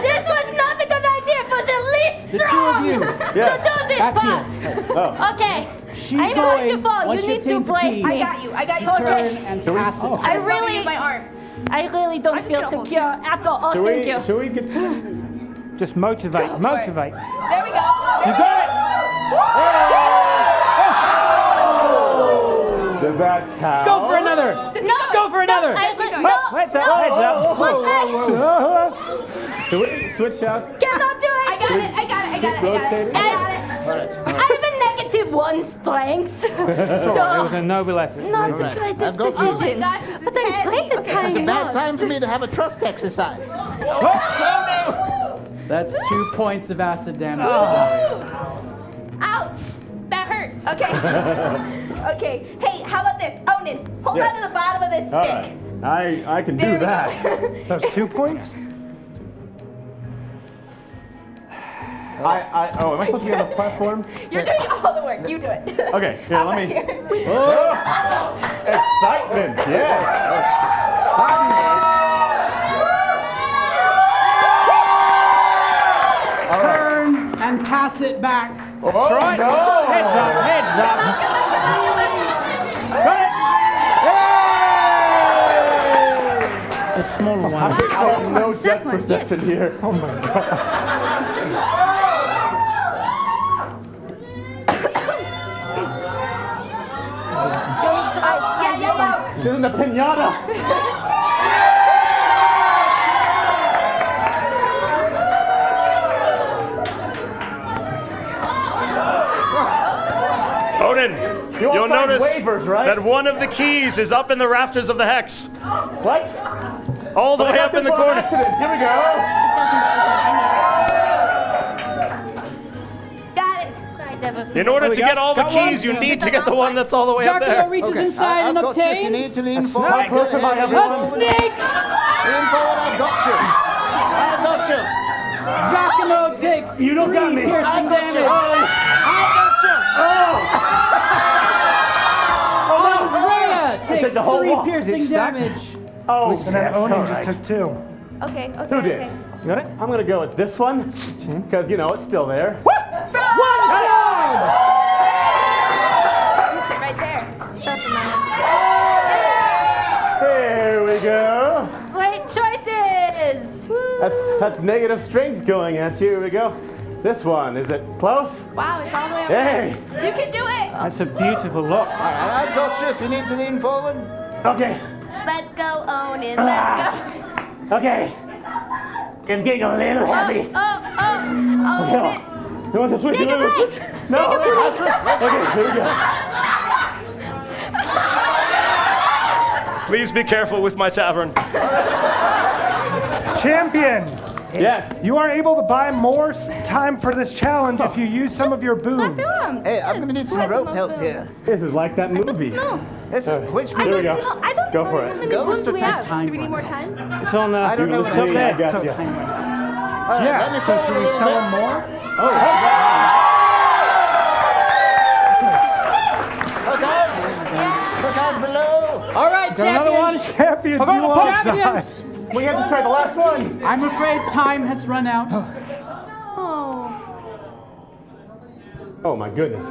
This was not a good idea for the least The 2 of strong you. to do this Back part. here. Oh. Okay. She's I'm going to going, fall. once You she need to obtains a brace key, I me. got you. to Okay. turn and pass it. I Probably really, use my arms. I really don't I'm feel gonna hold secure at all. Oh, Should thank you. we, should we get... Just motivate, Go for it. motivate. There we go. You got it! Does that count? Go for another! No, Go for another! No, Keep going. no, Heads up, no. heads up! One leg. Should we switch out? Cannot do it. I got it. Rotate it? Yes. I have a -1 strength. It was a noble effort. Not All the right. greatest I've got you. decision. Oh my gosh, this is But I'm great at heavy. This is tying a bad knots. time for me to have a trust exercise. That's 2 points of acid damage. Ouch. That hurt. Okay. Okay. Hey, how about this? Onan, hold Yes. on to the bottom of this All stick. right. I can There do we that. go. Those 2 points? Oh, am I supposed to be on the platform? You're doing all the work. You do it. Okay, here, let me. Here. Oh, excitement, yes. Turn and pass it back. That's right. No. Heads up. Got it. The smaller one. I have no depth That one, perception yes. here. Oh my god. Don't try this one. This isn't a pinata. Onan, You all you'll signed notice waivers, right? that one of the keys is up in the rafters of the hex. What? All the way up in the corner. Accident. Here we go. Got it. In order to go. get all the Got one? keys, you need to get the one that's all the way up Giacomo there. reaches inside I've and got you if you need obtains to lean forward. How close am I, a everyone? snake. Lean forward, I've got you. I've got you. Giacomo takes You don't got 3 me. piercing I've got you. damage. I've got you. Andrea takes take the whole 3 wall. piercing Is it stuck? damage. Oh, And then yes, Onan all just right. took 2. Okay. Who did? Okay. You got it? I'm gonna go with this one, because you know it's still there. Sit right there. There we go. Great choices. That's negative strength going at you. Here we go. This one, is it close? Wow, it's all the way over Hey. there. You can do it. That's a beautiful lock. All right, I've got you if you need to lean forward. Okay. Let's go, Onan. Let's go. Okay. It's getting a little heavy. Oh. You want to switch? Take You a want to break. switch? No. Okay, here we go. Please be careful with my tavern. Champions, Yes. you are able to buy more time for this challenge if you use some of your boons. Hey, I'm going to need some rope help here. This is like that movie. Listen, which I Here we don't go. know. I don't Go know for how it. many Goes wounds to we take have. time Do we need more running. time? It's on I don't know It's what me, it I is. got So you. time running. All right, let Yeah, me so forward should a we little sell bit. them more? Look out! Look out below! All right, Got another one? champions. Champions, Come on, you all Champions. We have to try the last one. I'm afraid time has run out. Oh my goodness.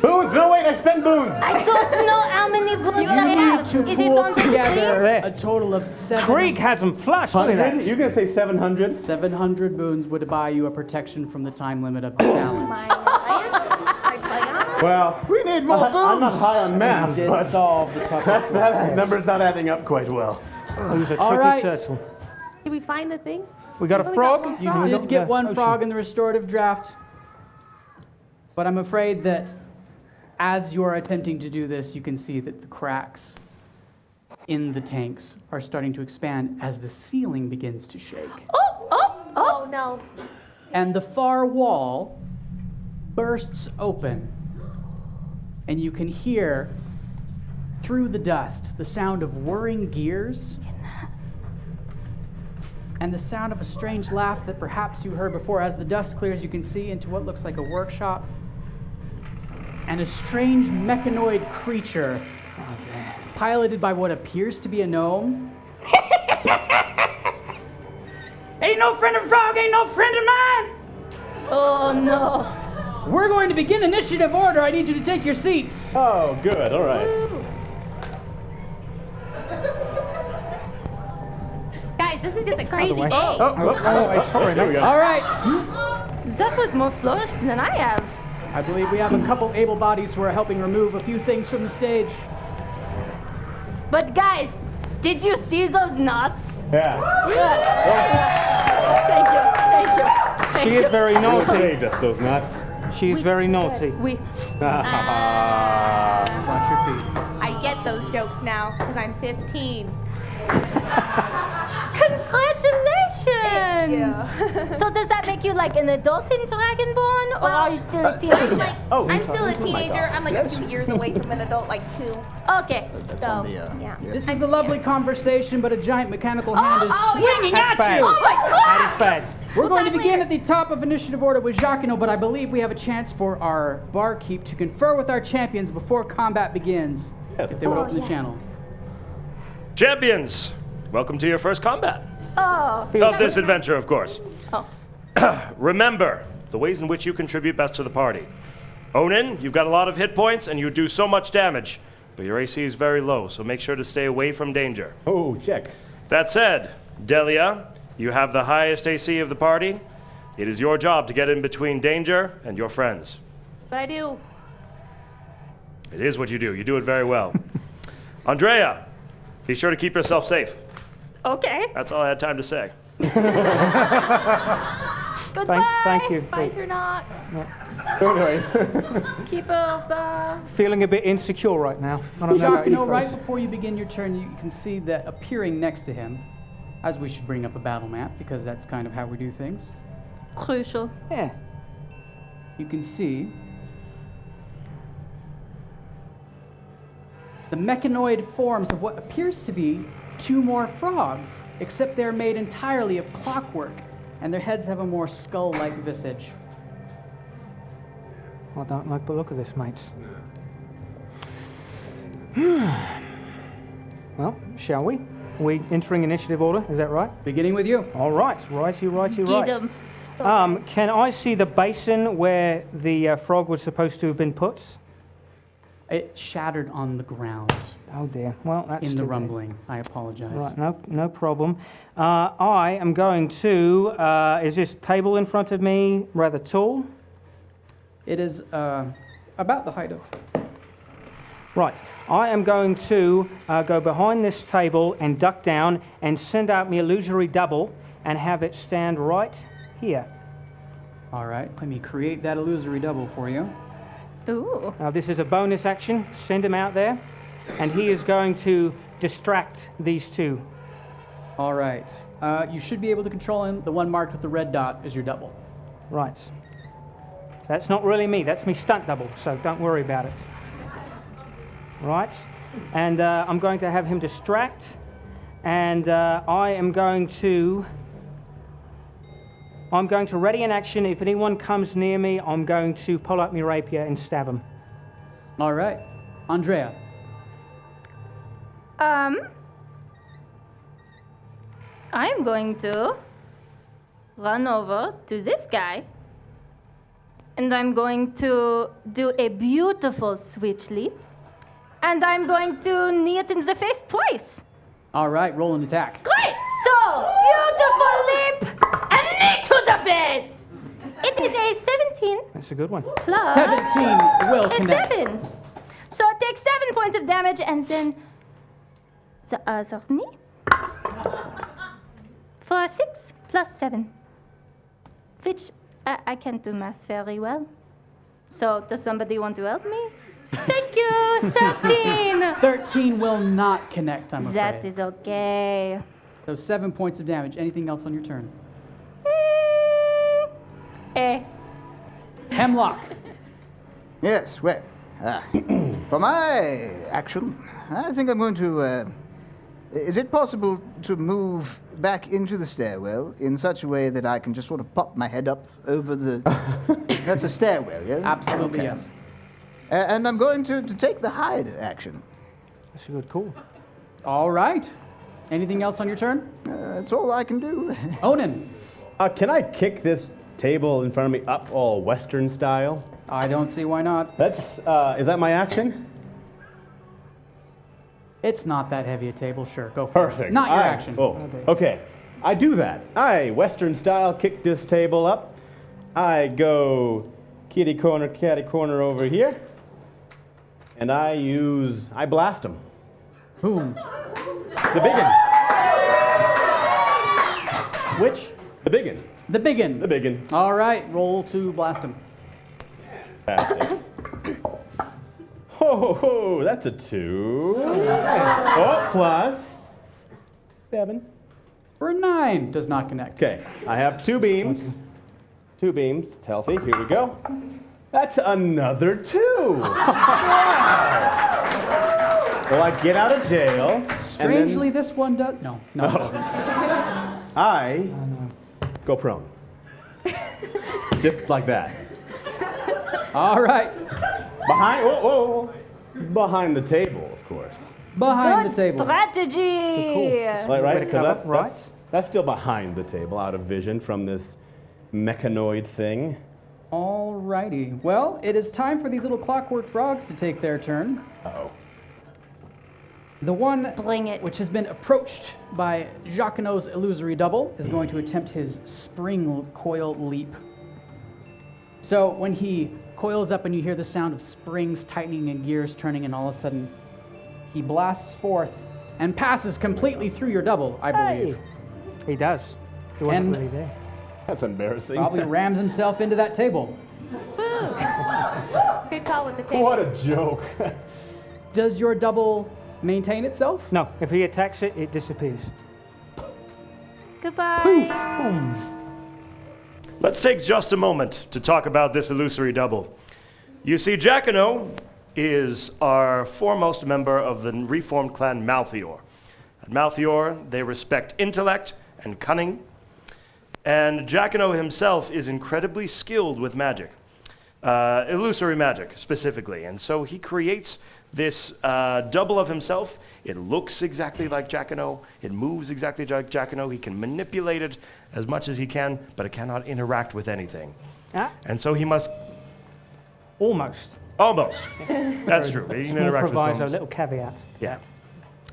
Boons! No, wait, I spent boons. I don't know how many boons You I need have. to Is it pool on the together screen? a total of Creek has them flush. Look at 100? that. You're gonna say 700? 700 boons would buy you a protection from the time limit of the challenge. Well, We need more boons! I'm not high on You math, did but solve the toughest. that number's not adding up quite well. It was a All tricky right. turtle. Did we find the thing? We got a Only frog. got one You frog. did get one Ocean. frog in the restorative draft, but I'm afraid that as you are attempting to do this, you can see that the cracks in the tanks are starting to expand as the ceiling begins to shake. Oh no. And the far wall bursts open, and you can hear through the dust the sound of whirring gears and the sound of a strange laugh that perhaps you heard before. As the dust clears, you can see into what looks like a workshop and a strange mechanoid creature piloted by what appears to be a gnome. Ain't no friend of frog, ain't no friend of mine! Oh no. We're going to begin initiative order. I need you to take your seats. Oh, good, all right. Guys, this is just a crazy way. day. Here we go. All right. That was more flourished than I have. I believe we have a couple able bodies who are helping remove a few things from the stage. But guys, did you see those nuts? Yeah. Thank you. She is very You naughty. saved us, those nuts. She is very naughty. Watch your feet. I get those jokes now because I'm 15. Congratulations! So does that make you like an adult in Dragonborn, or are you still a teenager? I'm still a teenager. I'm like a few years away from an adult, like 2. Okay, That's so on the, yeah. This is a lovely conversation, but a giant mechanical hand is oh, swinging yeah. at That's bad. you. Oh my God! That is bad. We're going to begin at the top of initiative order with Jacquino, but I believe we have a chance for our barkeep to confer with our champions before combat begins. Yes, If they would open the channel. Champions, welcome to your first combat. Oh. Of this adventure, of course. Oh. Remember the ways in which you contribute best to the party. Onin, you've got a lot of hit points and you do so much damage, but your AC is very low, so make sure to stay away from danger. Oh, check. That said, Delia, you have the highest AC of the party. It is your job to get in between danger and your friends. But I do. It is what you do. You do it very well. Andrea, be sure to keep yourself safe. Okay. That's all I had time to say. Goodbye. Thank you. Bye, Thernok. No worries. Keep up. Feeling a bit insecure right now. I don't know about you, Jacquino, right folks. before you begin your turn, you can see that appearing next to him, as we should bring up a battle map, because that's kind of how we do things, Crucial. Yeah. you can see the mechanoid forms of what appears to be 2 more frogs, except they're made entirely of clockwork, and their heads have a more skull-like visage. I don't like the look of this, mates. Well, shall we? Are we entering initiative order? Is that right? Beginning with you. All right, righty, Get right. 'em. Can I see the basin where the frog was supposed to have been put? It shattered on the ground Oh dear. Well, that's in too the bad. rumbling. I apologize. Right, no problem. I am going to. Is this table in front of me rather tall? It is about the height of. Right. I am going to go behind this table and duck down and send out my illusory double and have it stand right here. All right, let me create that illusory double for you. Ooh. Now this is a bonus action. Send him out there, and he is going to distract these 2. All right. You should be able to control him. The one marked with the red dot is your double. Right. That's not really me. That's me stunt double. So don't worry about it. Right. And I'm going to have him distract, and I am going to. I'm going to ready an action. If anyone comes near me, I'm going to pull out my rapier and stab him. All right. Andrea. I'm going to run over to this guy, and I'm going to do a beautiful switch leap, and I'm going to knee it in the face twice. All right, roll an attack. Great! So, beautiful leap and knee to the face! It is a 17 That's a good one. plus 17 will a connect. 7. So it takes 7 points of damage, and then the other knee for 6 plus 7, which I can't do math very well. So does somebody want to help me? Thank you, 13. 13 will not connect, I'm afraid. That is okay. So 7 points of damage. Anything else on your turn? Hemlock. Yes, well, for my action, I think I'm going to. Is it possible to move back into the stairwell in such a way that I can just sort of pop my head up over the. That's a stairwell, yeah? Absolutely, Okay. yes. And I'm going to take the hide action. That's a good call. All right. Anything else on your turn? That's all I can do. Onin. Can I kick this table in front of me up all Western style? I don't see why not. That's, is that my action? It's not that heavy a table, sure. Go for Perfect. it. Not your I- action. Oh, okay. I do that. I Western style kick this table up. I go kitty corner, catty corner over here. And I blast him. Whom? The biggin. Which? The biggin. The biggin. The biggin. All right, roll to blast him. Fantastic. Ho, ho, ho, that's a 2. Oh, plus 7. For a 9, does not connect. Okay, I have 2 beams. 2 beams. It's healthy. Here we go. That's another 2. Wow. Well, I get out of jail. Strangely, this one does. No, it doesn't. I go prone. Just like that. All right. Behind the table, of course. Behind the table. Strategy. Right? Because Right. that's still behind the table, out of vision from this mechanoid thing. All righty. Well, it is time for these little clockwork frogs to take their turn. Uh-oh. The one Bring it. which has been approached by Jacquinot's illusory double is going to attempt his spring coil leap. So when he coils up and you hear the sound of springs tightening and gears turning, and all of a sudden he blasts forth and passes completely through your double, I believe. He does. He wasn't And- really there. That's embarrassing. Probably rams himself into that table. Good call with the table. What a joke. Does your double maintain itself? No, if he attacks it, it disappears. Goodbye. Let's take just a moment to talk about this illusory double. You see, Jacquinot is our foremost member of the reformed clan Malthior. At Malthior, they respect intellect and cunning, and Jacquinot himself is incredibly skilled with magic, illusory magic specifically, and so he creates this double of himself. It looks exactly like Jacquinot, it moves exactly like Jacquinot, he can manipulate it as much as he can, but it cannot interact with anything. Ah, And so he must, almost. almost, that's true, he can Small interact with proviso, some. little caveat. Yeah.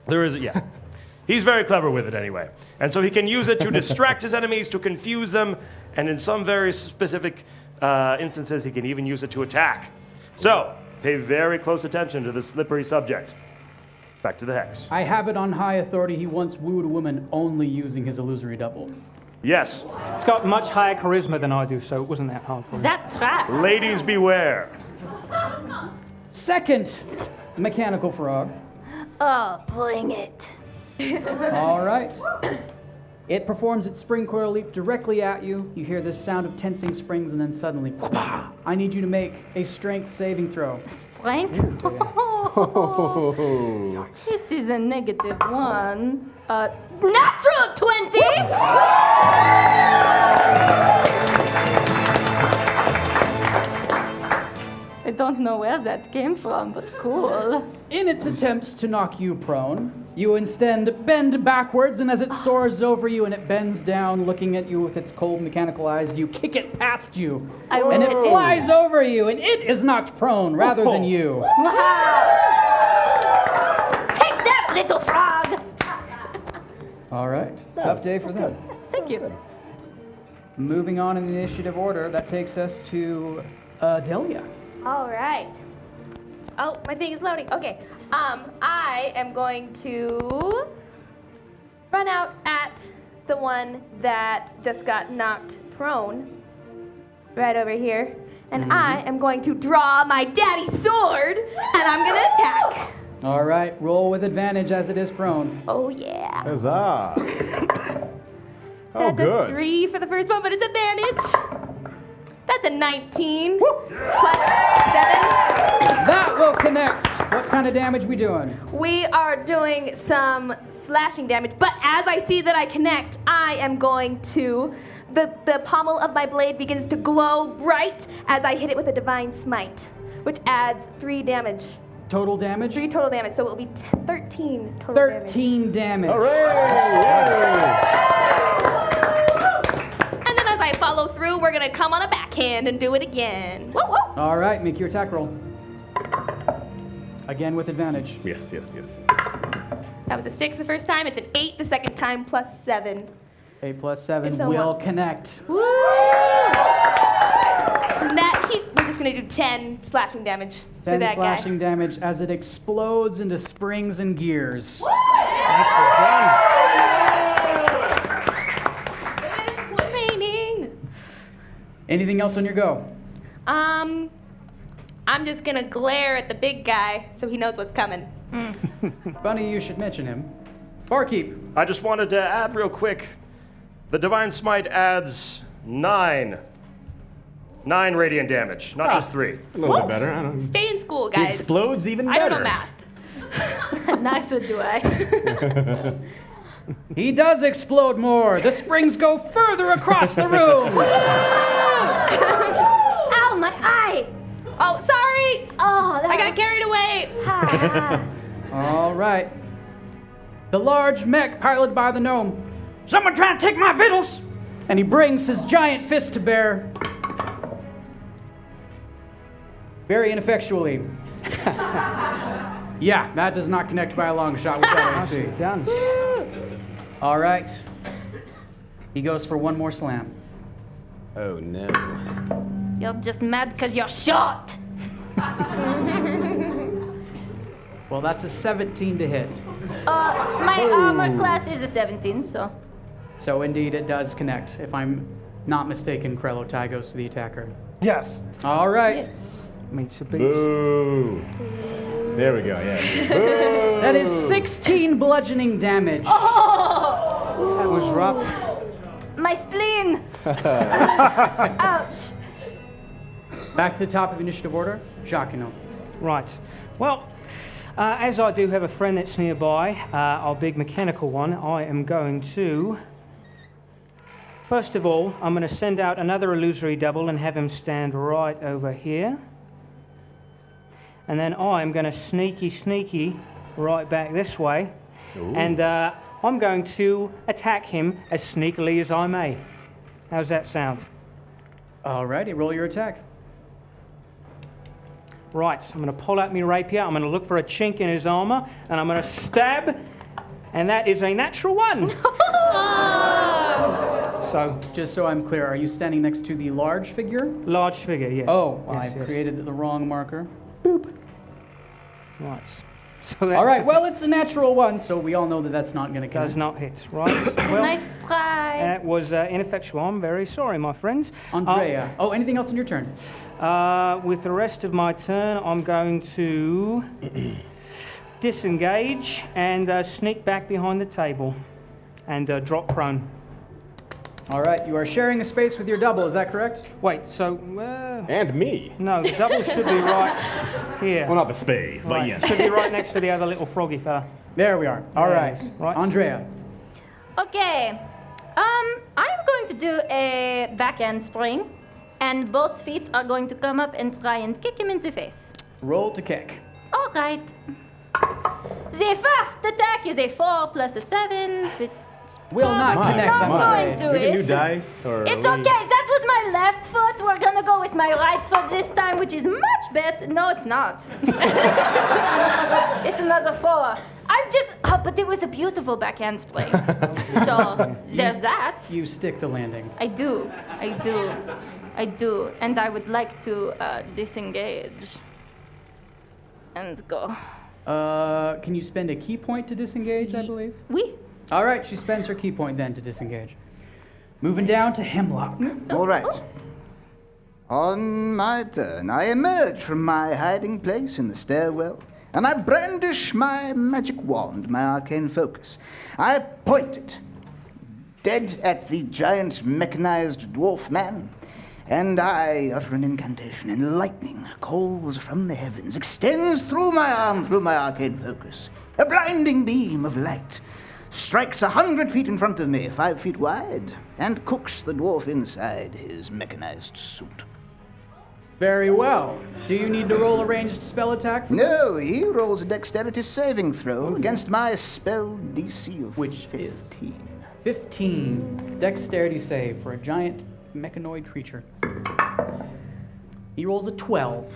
There is, yeah. He's very clever with it anyway. And so he can use it to distract his enemies, to confuse them, and in some very specific instances, he can even use it to attack. So, pay very close attention to this slippery subject. Back to the hex. I have it on high authority he once wooed a woman only using his illusory double. Yes, It's got much higher charisma than I do, so it wasn't that hard for him. That tracks. ladies beware. Second mechanical frog. Oh, bring it. All right. It performs its spring coil leap directly at you. You hear this sound of tensing springs, and then suddenly, whoop-ah. I need you to make a strength saving throw. Strength. This is a -1. Natural 20. I don't know where that came from, but cool. In its attempts to knock you prone, you instead bend backwards, and as it soars over you and it bends down, looking at you with its cold mechanical eyes, you kick it past you. I And it will- flies over you, and it is knocked prone rather than you. Wow. Take that, little frog. All right. Tough day for them. Thank you. Moving on in the initiative order, that takes us to Delia. All right. Oh, my thing is loading. Okay. I am going to run out at the one that just got knocked prone, right over here, and I am going to draw my daddy's sword, and I'm gonna attack. All right. Roll with advantage as it is prone. Oh yeah. Huzzah. Oh, That's a good. 3 for the first one, but it's advantage. That's a 19 plus 7. That will connect. What kind of damage we doing? We are doing some slashing damage, but as I see that I connect, I am going to, the pommel of my blade begins to glow bright as I hit it with a divine smite, which adds 3 damage. Total damage? 3 total damage, so it will be 13 total damage. 13 damage. Hooray! And then as I follow through, we're gonna come on a backhand and do it again. Whoa, whoa. All right, make your attack roll. Again with advantage. Yes, yes, yes. That was a 6 the first time, it's an 8 the second time, plus 7. 8 plus 7 It's a will plus- connect. Woo! And we're just gonna do 10 slashing damage for 10 that slashing damage as it explodes into springs and gears. Nicely done. guy. Remaining. Anything else on your go? I'm just gonna glare at the big guy so he knows what's coming. Funny you should mention him. Barkeep. I just wanted to add real quick. The Divine Smite adds 9 radiant damage, not just 3. A little bit better. I don't know. Stay in school, He guys. explodes even I better. don't know math. Neither do I. He does explode more. The springs go further across the room. Ow, my eye! Oh, sorry. Oh, that I got carried away. All right. The large mech piloted by the gnome. Someone trying to take my victuals! And he brings his giant fist to bear. Very ineffectually. Yeah, that does not connect by a long shot with that AC. Nicely done. All right. He goes for one more slam. Oh no. You're just mad because you're short. Well, that's a 17 to hit. My armor class is a 17, so. So indeed, it does connect. If I'm not mistaken, Krello tie goes to the attacker. Yes. All right. Meets a beast. Boo. There we go, yeah. Boo. That is 16 bludgeoning damage. Oh! That was rough. My spleen! Ouch! Back to the top of initiative order. Jacquino. Right. Well, as I do have a friend that's nearby, our big mechanical one, I am going to... First of all, I'm going to send out another illusory double and have him stand right over here. And then I'm going to sneaky right back this way. Ooh. And I'm going to attack him as sneakily as I may. How's that sound? All righty, roll your attack. Right, I'm going to pull out my rapier, I'm going to look for a chink in his armor, and I'm going to stab, and that is a natural 1. So, Just so I'm clear, are you standing next to the large figure? large figure, yes. Oh, well, Yes, I've yes. created the wrong marker. Right. So that All right, well, it's a natural 1, so we all know that that's not going to does connect. not hit. Right. Well, Nice try. that was ineffectual. I'm very sorry, my friends. Andrea. Oh, anything else on your turn? With the rest of my turn, I'm going to disengage and sneak back behind the table and drop prone. All right, you are sharing a space with your double, is that correct? Wait, so... And me. no, the double should be right here. Well, not the space, but Right, yeah. should be right next to the other little froggy fella. There we are. All There right. it is. Right. Andrea. Okay. I'm going to do a backhand spring, and both feet are going to come up and try and kick him in the face. Roll to kick. All right. The first attack is a 4 plus a 7. Will not Probably connect, I'm not going afraid. to Do we get new it. dice? Or It's are we- okay. That was my left foot. We're gonna go with my right foot this time, which is much better. No, it's not. It's another 4. I'm just. Oh, but it was a beautiful backhand spring. So there's that. You stick the landing. I do. And I would like to disengage and go. Can you spend a key point to disengage, I believe? Oui. All right, she spends her key point then to disengage. Moving down to Hemlock. All right. On my turn, I emerge from my hiding place in the stairwell, and I brandish my magic wand, my arcane focus. I point it dead at the giant mechanized dwarf man, and I utter an incantation, and lightning calls from the heavens, extends through my arm, through my arcane focus. A blinding beam of light strikes 100 feet in front of me, 5 feet wide, and cooks the dwarf inside his mechanized suit. Very well. Do you need to roll a ranged spell attack for this? No, he rolls a dexterity saving throw against my spell DC of Which is? 15. 15. Dexterity save for a giant mechanoid creature. He rolls a 12.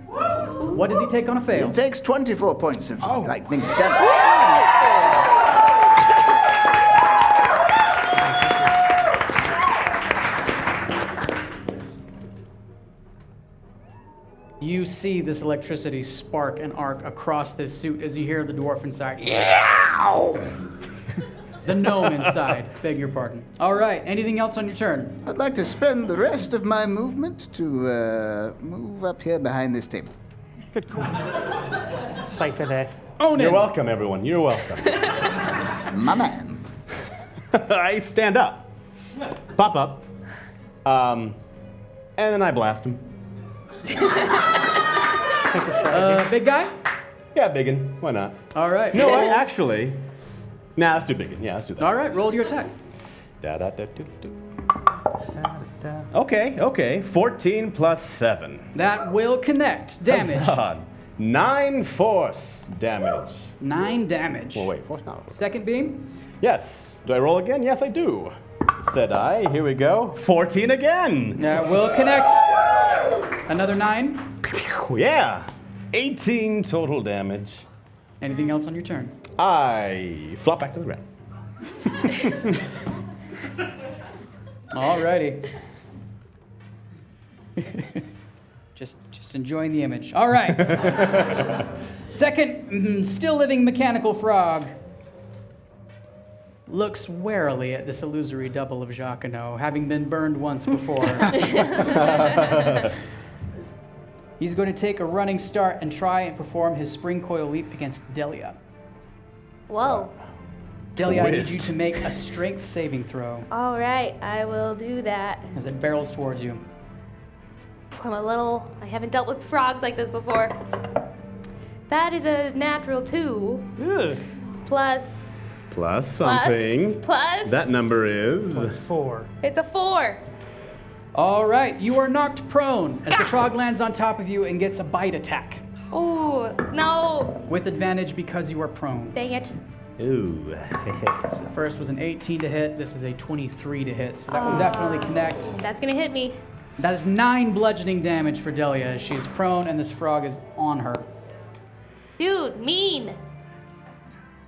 What does he take on a fail? He takes 24 points of lightning damage. You see this electricity spark and arc across this suit as you hear the dwarf inside. Yow! The gnome inside. Beg your pardon. All right. Anything else on your turn? I'd like to spend the rest of my movement to move up here behind this table. Good call. Safer there. Own You're it. welcome, everyone. You're welcome. My man. I stand up, pop up, and then I blast him. Simple strategy. Big guy? Yeah, biggin. Why not? All right. No, I actually. Nah, let's do biggin. Yeah, let's do that. All right, roll your attack. Okay. 14 plus 7. That will connect. Damage. Huzzah. 9 force damage. 9 damage. Well, wait, force not. Second beam. Yes. Do I roll again? Yes, I do. Said I. Here we go. 14 again. That will connect. Another 9. Yeah. 18 total damage. Anything else on your turn? I flop back to the ground. Alrighty. just enjoying the image. All right. Second, still living mechanical frog looks warily at this illusory double of Jacquinot, having been burned once before. He's going to take a running start and try and perform his spring coil leap against Delia. Whoa. Delia, I need Twist. you to make a strength saving throw All right, I will do that. as it barrels towards you. I haven't dealt with frogs like this before. That is a natural 2 Ugh. plus Plus something. plus. That number is. That's 4. It's a 4. All right, you are knocked prone as the frog lands on top of you and gets a bite attack Oh no! with advantage because you are prone. Dang it! Ooh. So the first was an 18 to hit. This is a 23 to hit. So that will definitely connect. That's gonna hit me. That is 9 bludgeoning damage for Delia as she's prone and this frog is on her. Dude, mean.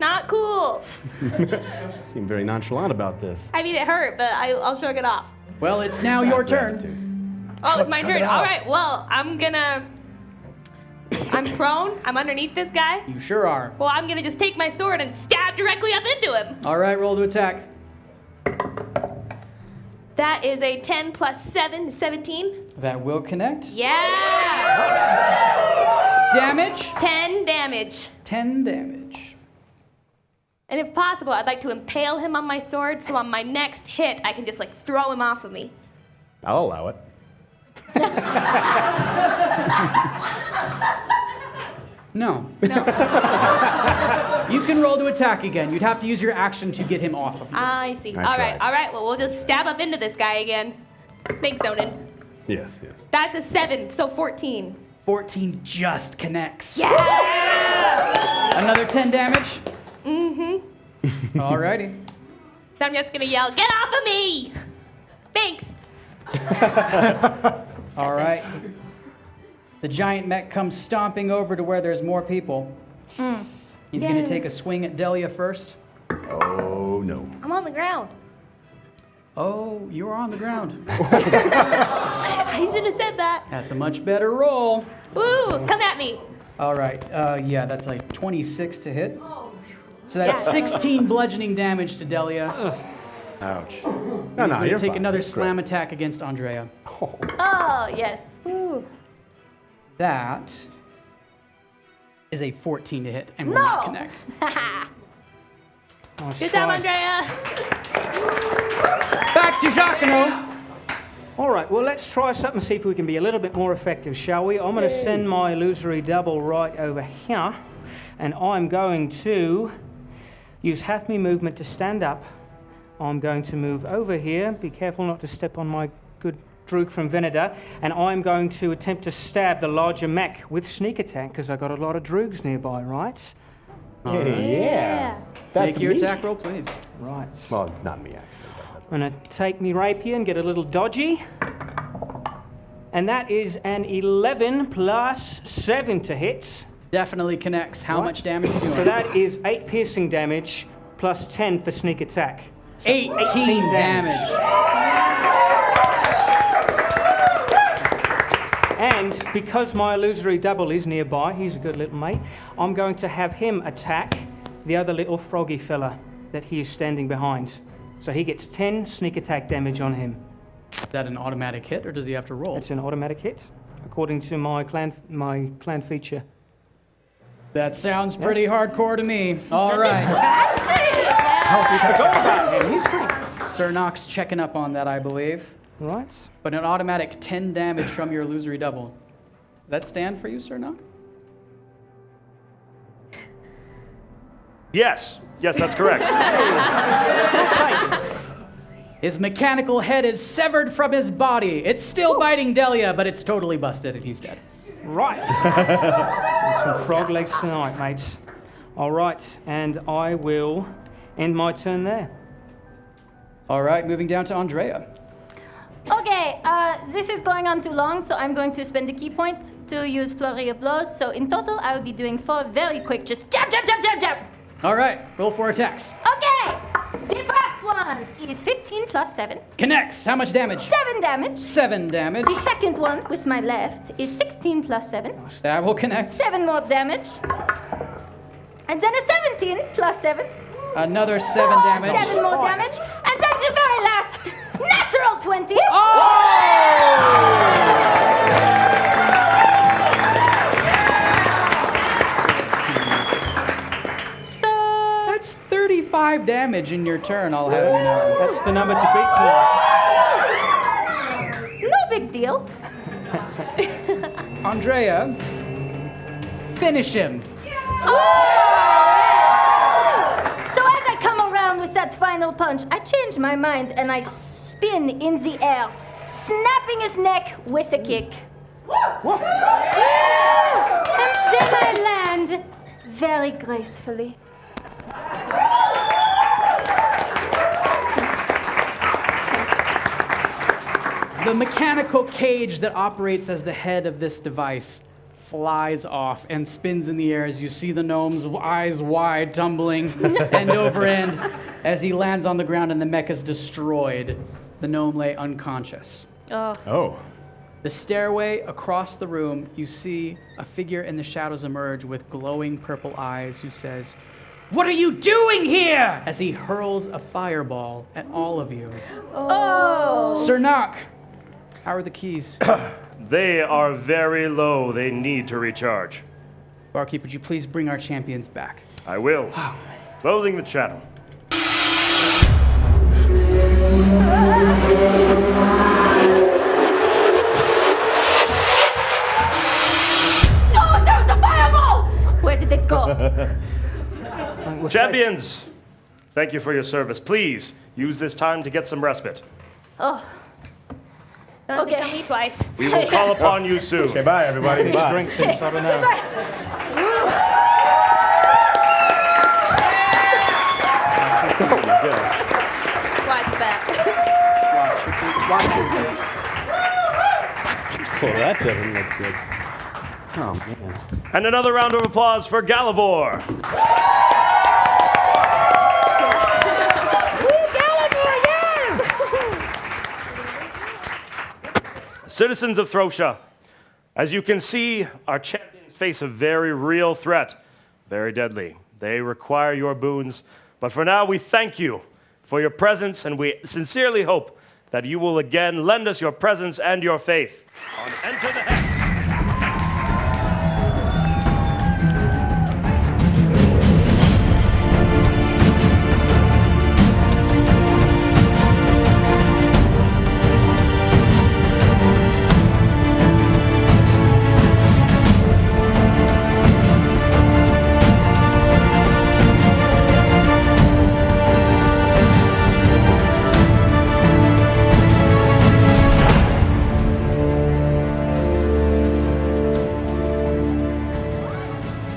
Not cool. Seem very nonchalant about this. I mean, it hurt, but I'll shrug it off. Well, it's now your That's turn. attitude. Oh, it's my Shrug turn. it All off. right. Well, I'm prone. I'm underneath this guy. You sure are. Well, I'm gonna just take my sword and stab directly up into him. All right, roll to attack. That is a 10 plus 7, 17. That will connect. Yeah! Damage? 10 damage. 10 damage. And if possible, I'd like to impale him on my sword so on my next hit, I can just like throw him off of me. I'll allow it. No. You can roll to attack again. You'd have to use your action to get him off of you. I see. I All right, tried. all right. Well, we'll just stab up into this guy again. Thanks, Onan. Yes. That's a 7, so 14. 14 just connects. Yeah! Another 10 damage. Mm-hmm. Alrighty. So I'm just gonna yell, get off of me! Thanks. All right. The giant mech comes stomping over to where there's more people. He's going to take a swing at Delia first. Oh, no. I'm on the ground. Oh, you're on the ground. I should have said that. That's a much better roll. Woo! Come at me. All right. Yeah, that's like 26 to hit. So that's 16 bludgeoning damage to Delia. Ouch. He's No, going to you're take fine. another Great. slam attack against Andrea. Oh, yes. Woo. That is a 14 to hit and will No! not connect. Nice Good job, try. Andrea. Back to Jacquinot. All right, well, let's try something, see if we can be a little bit more effective, shall we? I'm going to send my illusory double right over here, and I'm going to use half my movement to stand up. I'm going to move over here. Be careful not to step on my good Droog from Veneda, and I'm going to attempt to stab the larger mech with sneak attack, because I've got a lot of Droogs nearby, right? Yeah. That's Make your me. attack roll, please. Right. Well, it's not me, actually. I'm going to take me rapier and get a little dodgy. And that is an 11 plus 7 to hit. Definitely connects. How Right. much damage are you So doing? that is 8 piercing damage plus 10 for sneak attack. So 18 damage. And because my illusory double is nearby, he's a good little mate, I'm going to have him attack the other little froggy fella that he is standing behind. So he gets 10 sneak attack damage on him. Is that an automatic hit, or does he have to roll? It's an automatic hit. according to my clan feature. That sounds pretty hardcore to me. All right. He's pretty. Sir Nox checking up on that, I believe. Right. But an automatic 10 damage from your illusory double. Does that stand for you, Sir Nox? Yes. Yes, that's correct. His mechanical head is severed from his body. It's still biting Delia, but it's totally busted and he's dead. Right. Some frog legs tonight, mates. All right, and I will end my turn there. All right, moving down to Andrea. Okay, this is going on too long, so I'm going to spend a key point to use Flurry of Blows. So in total, I will be doing 4 very quick, just jab, jab, jab, jab, jab. All right, roll 4 attacks. Okay, the first one is 15 plus 7. Connects. How much damage? 7 damage. 7 damage. The second one, with my left, is 16 plus 7. That will connect. 7 more damage. And then a 17 plus 7. Another 7 damage. 7 more damage. And then the very last, natural 20. So... That's 35 damage in your turn, I'll have you know. That's the number to beat tonight. No big deal. Andrea, finish him. So as I come around with that final punch, I change my mind and I spin in the air, snapping his neck with a kick. And then I land very gracefully. The mechanical cage that operates as the head of this device flies off and spins in the air as you see the gnome's eyes wide, tumbling end over end as he lands on the ground and the mech is destroyed. The gnome lay unconscious. Oh. The stairway across the room, you see a figure in the shadows emerge with glowing purple eyes who says, "What are you doing here?" as he hurls a fireball at all of you. Sir Nock, how are the keys? They are very low. They need to recharge. Barkeep, would you please bring our champions back? I will. Closing the channel. Oh, there was a fireball! Where did it go? Champions, thank you for your service. Please use this time to get some respite. Oh. Don't have to tell me twice. We will call upon you soon. Okay, bye, everybody. Bye. Drink this, I don't know. Watch back. Oh, that doesn't look good. Oh, man. And another round of applause for Galivor. Citizens of Throssia, as you can see, our champions face a very real threat, very deadly. They require your boons, but for now we thank you for your presence, and we sincerely hope that you will again lend us your presence and your faith on Enter the Hex.